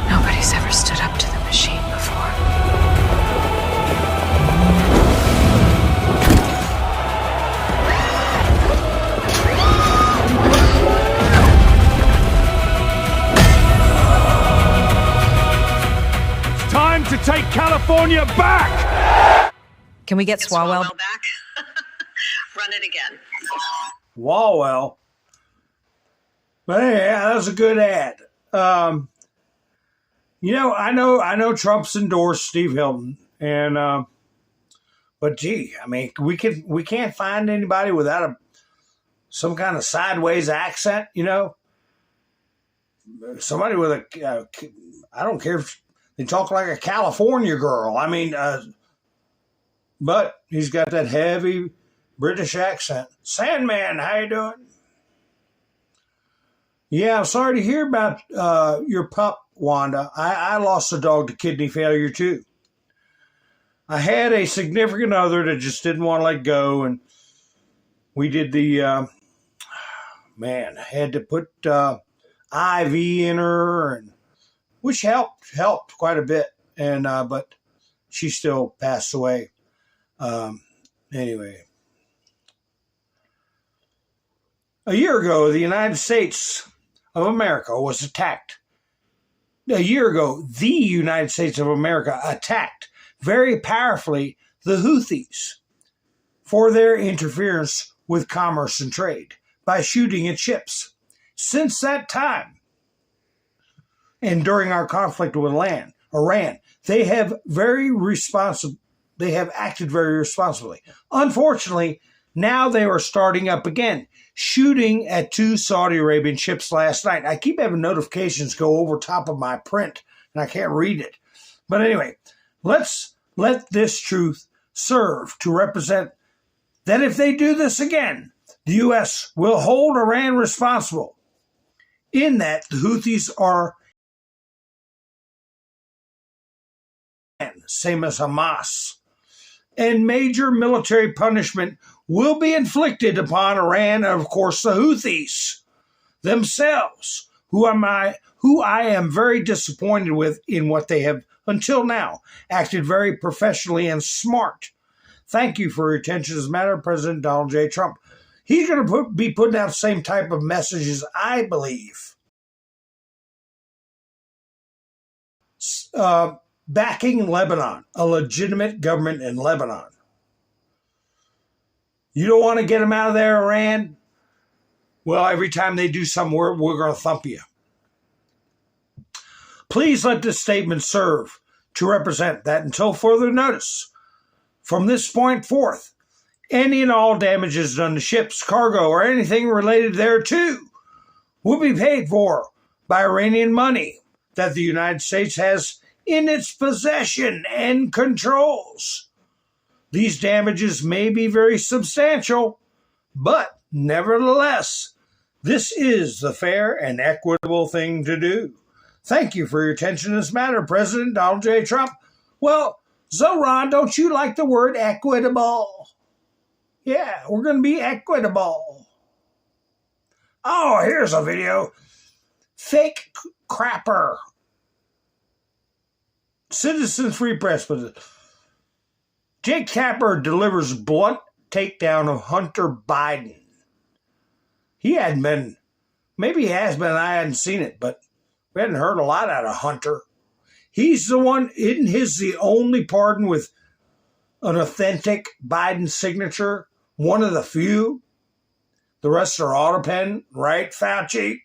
Nobody's ever stood up to the machine before. It's time to take California back! Can we get Swalwell back? Run it again. Walwell. But hey, yeah, that was a good ad. You know, I know Trump's endorsed Steve Hilton, and But gee, I mean, we can't find anybody without some kind of sideways accent, you know. Somebody with I don't care if they talk like a California girl. I mean, but he's got that heavy British accent. Sandman, how you doing? Yeah, I'm sorry to hear about your pup, Wanda. I lost a dog to kidney failure, too. I had a significant other that just didn't want to let go, and we did the, had to put IV in her, and which helped quite a bit, and but she still passed away. Anyway. A year ago, the United States of America was attacked. A year ago, the United States of America attacked very powerfully the Houthis for their interference with commerce and trade by shooting at ships. Since that time, and during our conflict with Iran, they have acted very responsibly. Unfortunately, now they are starting up again, shooting at 2 Saudi Arabian ships last night. I keep having notifications go over top of my print, and I can't read it. But anyway, let's let this truth serve to represent that if they do this again, the U.S. will hold Iran responsible, in that the Houthis are same as Hamas, and major military punishment will be inflicted upon Iran and, of course, the Houthis themselves, who I am very disappointed with in what they have, until now, acted very professionally and smart. Thank you for your attention. As a matter of President Donald J. Trump. He's going to be putting out the same type of messages, I believe. Backing Lebanon, a legitimate government in Lebanon. You don't want to get them out of there, Iran? Well, every time they do something, we're going to thump you. Please let this statement serve to represent that until further notice, from this point forth, any and all damages done to ships, cargo, or anything related thereto will be paid for by Iranian money that the United States has in its possession and controls. These damages may be very substantial, but nevertheless, this is the fair and equitable thing to do. Thank you for your attention in this matter, President Donald J. Trump. Well, Zoran, don't you like the word equitable? Yeah, we're going to be equitable. Oh, here's a video. Fake crapper. Citizen Free Press. Jake Tapper delivers blunt takedown of Hunter Biden. He hadn't been, maybe he has been, I hadn't seen it, but we hadn't heard a lot out of Hunter. He's the one, isn't his the only pardon with an authentic Biden signature? One of the few? The rest are autopen, right, Fauci?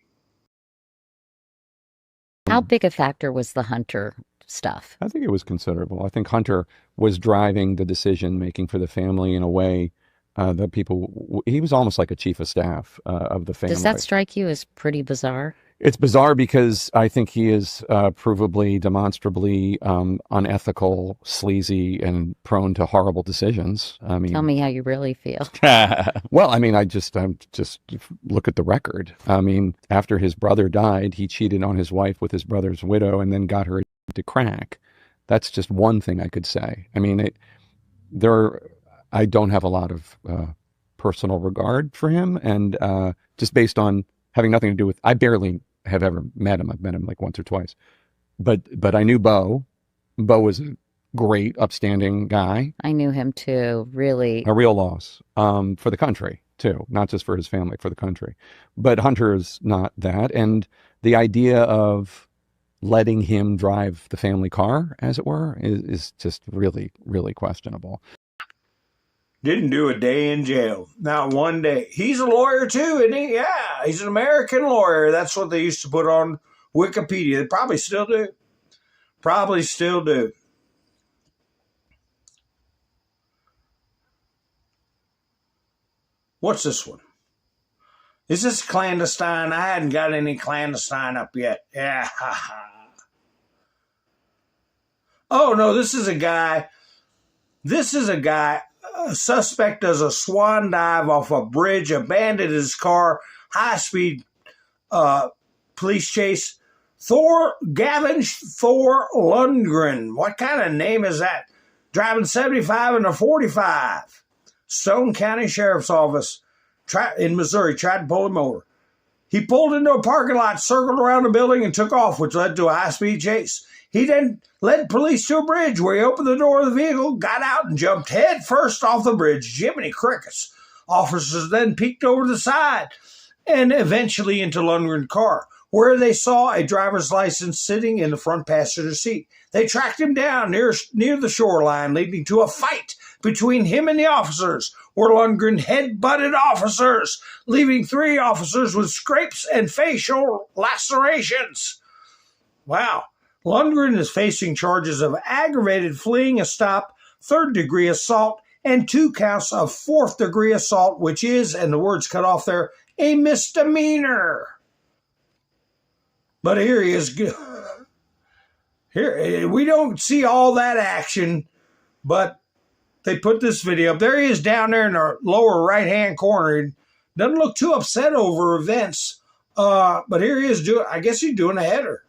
How big a factor was the Hunter stuff? I think it was considerable. I think Hunter was driving the decision making for the family in a way that he was almost like a chief of staff of the family. Does that strike you as pretty bizarre? It's bizarre because I think he is provably, demonstrably unethical, sleazy, and prone to horrible decisions. I mean, tell me how you really feel. Well, I mean, I just look at the record. I mean, after his brother died, he cheated on his wife with his brother's widow and then got her to crack. That's just one thing I could say. I mean, I don't have a lot of personal regard for him, and just based on having nothing to do with, I barely have ever met him. I've met him like once or twice, but I knew Bo. Bo was a great, upstanding guy. I knew him too. Really, a real loss for the country too, not just for his family, for the country. But Hunter is not that, and the idea of letting him drive the family car, as it were, is just really, really questionable. Didn't do a day in jail. Not one day. He's a lawyer too, isn't he? Yeah, he's an American lawyer. That's what they used to put on Wikipedia. They probably still do. Probably still do. What's this one? Is this clandestine? I hadn't got any clandestine up yet. Yeah. Oh, no, this is a guy. A suspect does a swan dive off a bridge, abandoned his car, high-speed police chase. Gavin Thor Lundgren. What kind of name is that? Driving 75 in a 45. Stone County Sheriff's Office in Missouri tried to pull him over. He pulled into a parking lot, circled around the building, and took off, which led to a high-speed chase. He then led police to a bridge where he opened the door of the vehicle, got out, and jumped head first off the bridge. Jiminy crickets. Officers then peeked over the side and eventually into Lundgren's car, where they saw a driver's license sitting in the front passenger seat. They tracked him down near the shoreline, leading to a fight between him and the officers, where Lundgren head-butted officers, leaving 3 officers with scrapes and facial lacerations. Wow. Lundgren is facing charges of aggravated fleeing a stop, 3rd-degree assault, and 2 counts of 4th-degree assault, which is, and the words cut off there, a misdemeanor. But here he is. Here, we don't see all that action, but they put this video up. There he is down there in the lower right-hand corner. He doesn't look too upset over events, but here he is doing, I guess he's doing a header.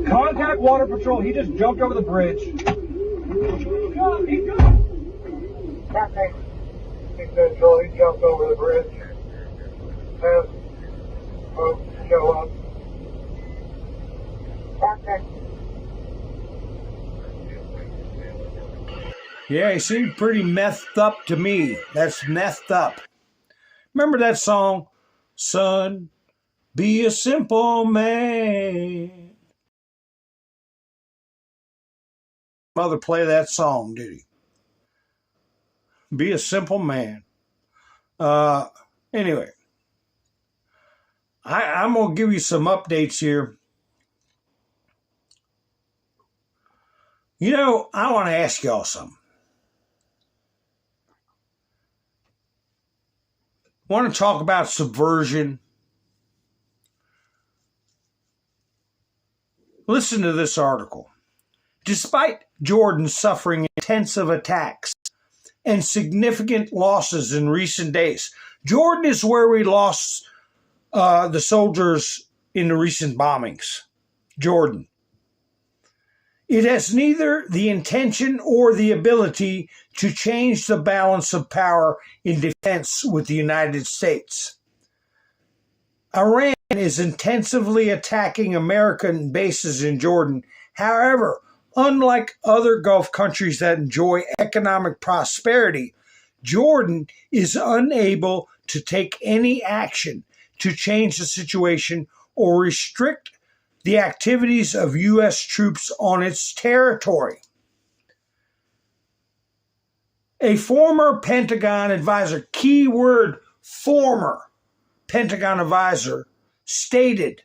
Contact Water Patrol. He just jumped over the bridge. Keep Control, he jumped over the bridge. Has folks show up. Yeah, he seemed pretty methed up to me. That's methed up. Remember that song, Son, Be a Simple Man? Mother play that song, did he? Be a simple man. Anyway, I'm going to give you some updates here. You know, I want to ask y'all something. Want to talk about subversion? Listen to this article. Despite Jordan suffering intensive attacks and significant losses in recent days, Jordan is where we lost the soldiers in the recent bombings. Jordan. It has neither the intention or the ability to change the balance of power in defense with the United States. Iran is intensively attacking American bases in Jordan. However, unlike other Gulf countries that enjoy economic prosperity, Jordan is unable to take any action to change the situation or restrict the activities of U.S. troops on its territory. A former Pentagon advisor, keyword former Pentagon advisor, stated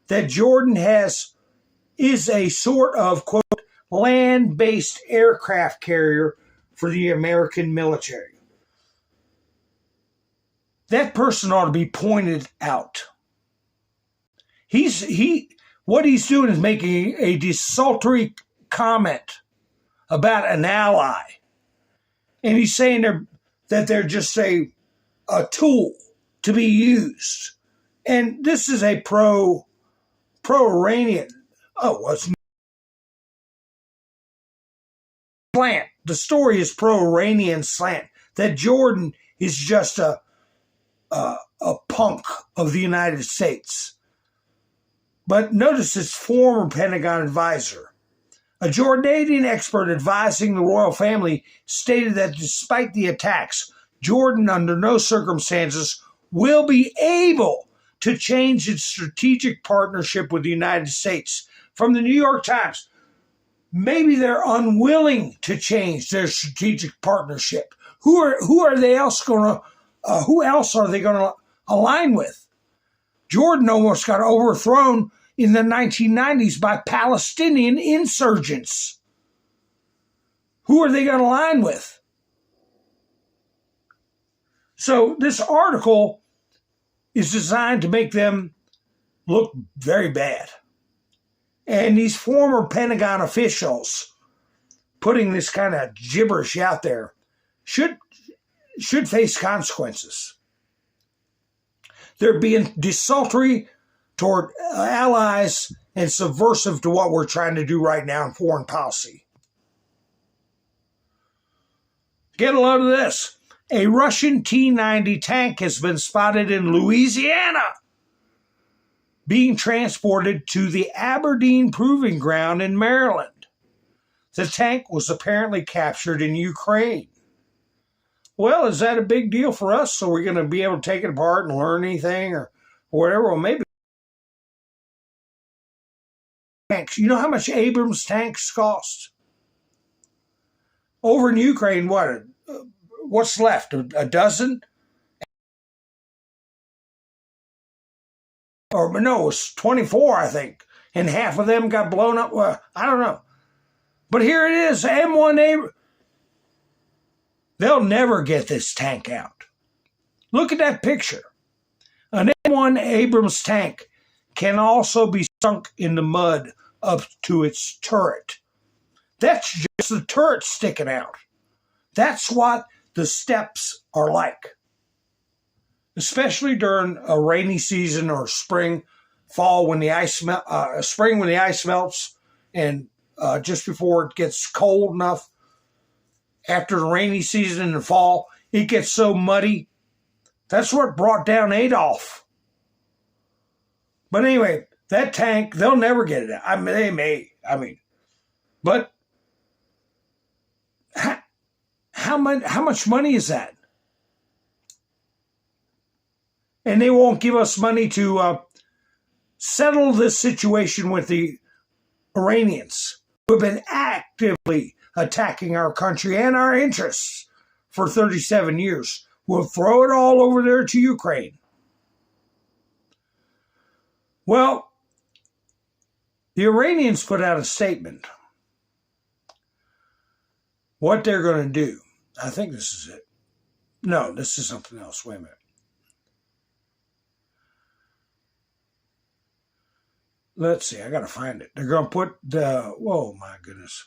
that Jordan is a sort of, quote, land-based aircraft carrier for the American military. That person ought to be pointed out. What he's doing is making a desultory comment about an ally. And he's saying that they're just a tool to be used. And this is a pro-Iranian. It's slant. The story is pro-Iranian slant. That Jordan is just a punk of the United States. But notice this former Pentagon advisor. A Jordanian expert advising the royal family stated that despite the attacks, Jordan, under no circumstances, will be able to change its strategic partnership with the United States. From the New York Times, maybe they're unwilling to change their strategic partnership. Who else are they going to align with? Jordan almost got overthrown in the 1990s by Palestinian insurgents. Who are they going to align with? So this article is designed to make them look very bad. And these former Pentagon officials putting this kind of gibberish out there should face consequences. They're being desultory toward allies and subversive to what we're trying to do right now in foreign policy. Get a load of this. A Russian T-90 tank has been spotted in Louisiana, being transported to the Aberdeen Proving Ground in Maryland. The tank was apparently captured in Ukraine. Well, is that a big deal for us? So we're going to be able to take it apart and learn anything or whatever? Well, maybe. Tanks. You know how much Abrams tanks cost? Over in Ukraine, what's left? A dozen? Or no, it was 24, I think. And half of them got blown up. Well, I don't know. But here it is, M1 Abrams. They'll never get this tank out. Look at that picture. An M1 Abrams tank can also be sunk in the mud up to its turret. That's just the turret sticking out. That's what the steppes are like. Especially during a rainy season or spring, fall when the ice spring when the ice melts, and just before it gets cold enough. After the rainy season in the fall, it gets so muddy. That's what brought down Adolf. But anyway, that tank, they'll never get it out. I mean, they may. But how much money is that? And they won't give us money to settle this situation with the Iranians, who have been actively attacking our country and our interests for 37 years. We'll throw it all over there to Ukraine. Well, the Iranians put out a statement. What they're going to do. I think this is it. No, this is something else. Wait a minute. Let's see. I got to find it. They're going to put whoa, my goodness.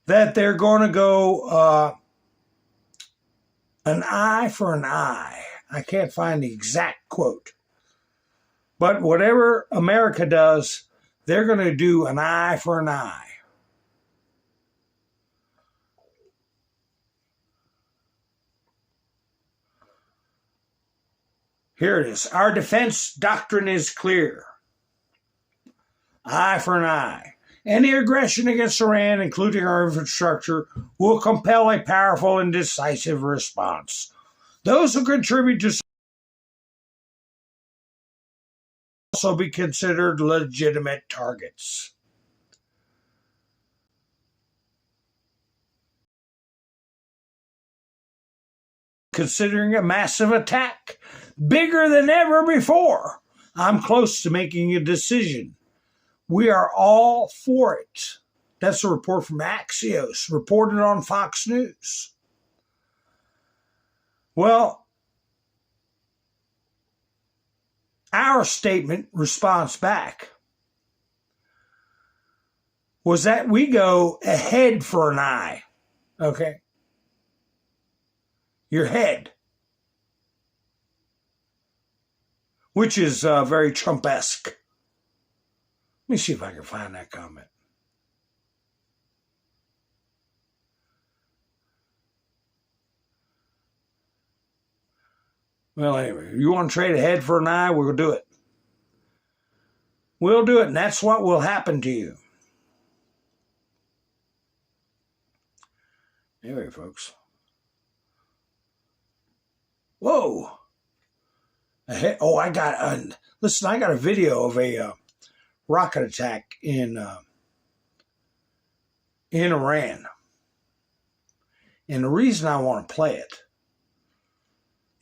That they're going to go an eye for an eye. I can't find the exact quote. But whatever America does, they're going to do an eye for an eye. Here it is. Our defense doctrine is clear. Eye for an eye. Any aggression against Iran, including our infrastructure, will compel a powerful and decisive response. Those who contribute to also be considered legitimate targets. Considering a massive attack, bigger than ever before, I'm close to making a decision. We are all for it. That's a report from Axios, reported on Fox News. Well, our statement response back was that we go ahead for an eye. Okay? Your head. Which is very Trump-esque. Let me see if I can find that comment. Well, anyway, if you want to trade a head for an eye, we'll do it. We'll do it, and that's what will happen to you. Anyway, folks. Whoa. Oh, I got a video of a rocket attack in Iran. And the reason I want to play it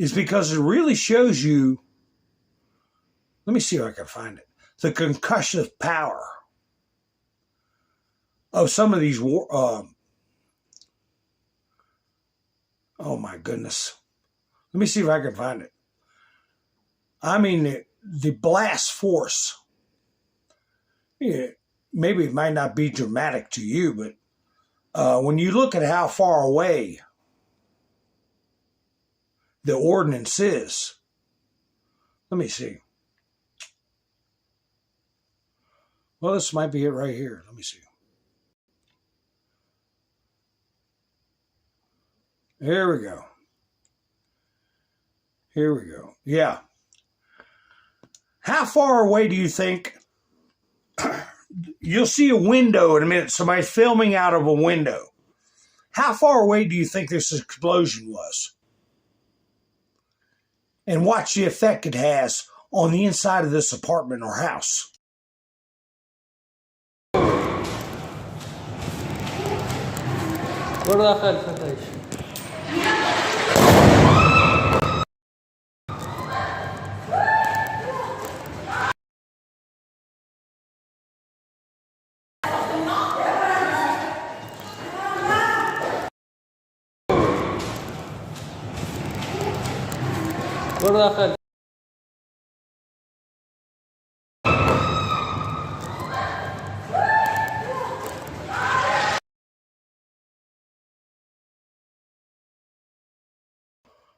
is because it really shows you, let me see if I can find it, the concussive power of some of these oh my goodness. Let me see if I can find it. I mean, the blast force. Yeah, maybe it might not be dramatic to you, but when you look at how far away the ordnance is, let me see. Well, this might be it right here. Let me see. Here we go. Here we go. Yeah. How far away do you think? You'll see a window in a minute. Somebody's filming out of a window. How far away do you think this explosion was? And watch the effect it has on the inside of this apartment or house.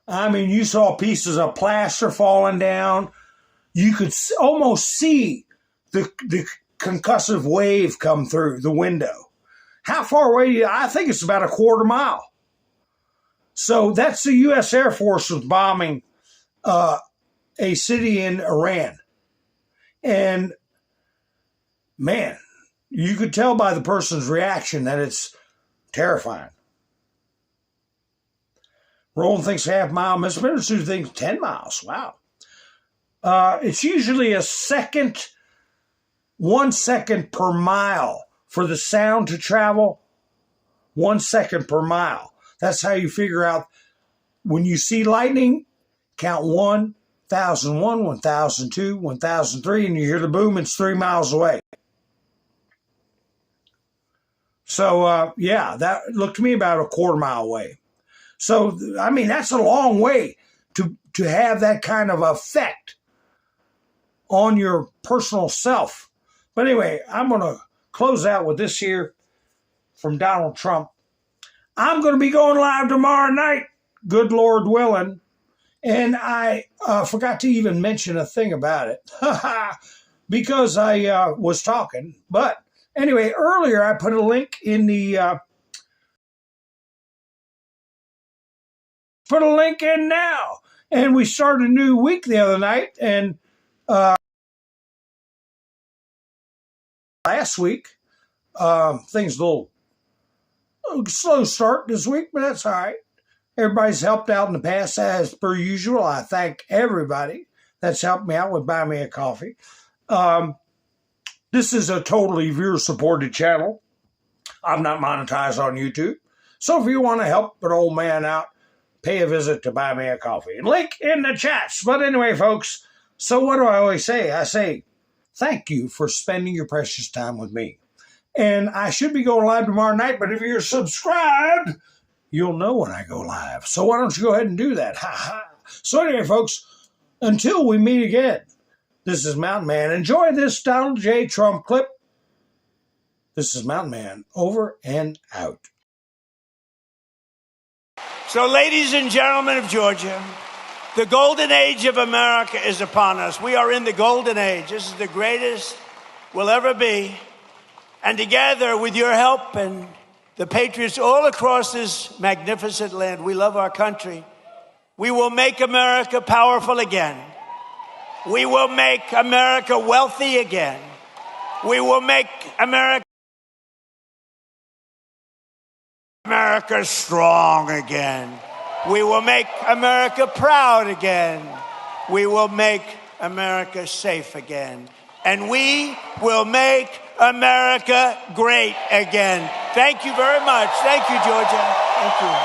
I mean, you saw pieces of plaster falling down. You could almost see the concussive wave come through the window. How far away? I think it's about a quarter mile. So that's the U.S. Air Force was bombing a city in Iran. And, man, you could tell by the person's reaction that it's terrifying. Roland thinks half mile. Mr. Minister thinks 10 miles. Wow. It's usually 1 second per mile for the sound to travel. 1 second per mile. That's how you figure out when you see lightning, count 1,001, 1,002, 1,003, and you hear the boom, it's 3 miles away. So, yeah, that looked to me about a quarter mile away. So, I mean, that's a long way to have that kind of effect on your personal self. But anyway, I'm going to close out with this here from Donald Trump. I'm going to be going live tomorrow night, good Lord willing. And I forgot to even mention a thing about it because I was talking. But anyway, earlier I put a link in the... put a link in now. And we started a new week the other night. And last week, things a little slow start this week, but that's all right. Everybody's helped out in the past as per usual. I thank everybody that's helped me out with Buy Me a Coffee. This is a totally viewer-supported channel. I'm not monetized on YouTube. So if you want to help an old man out, pay a visit to Buy Me a Coffee. Link in the chats. But anyway, folks, so what do I always say? I say, thank you for spending your precious time with me. And I should be going live tomorrow night, but if you're subscribed, you'll know when I go live. So why don't you go ahead and do that? Ha ha. So anyway, folks, until we meet again, this is Mountain Man. Enjoy this Donald J. Trump clip. This is Mountain Man, over and out. So, ladies and gentlemen of Georgia, the golden age of America is upon us. We are in the golden age. This is the greatest we'll ever be. And together, with your help and the patriots all across this magnificent land, we love our country. We will make America powerful again. We will make America wealthy again. We will make America strong again. We will make America proud again. We will make America safe again. And we will make America great again. Thank you very much. Thank you, Georgia. Thank you.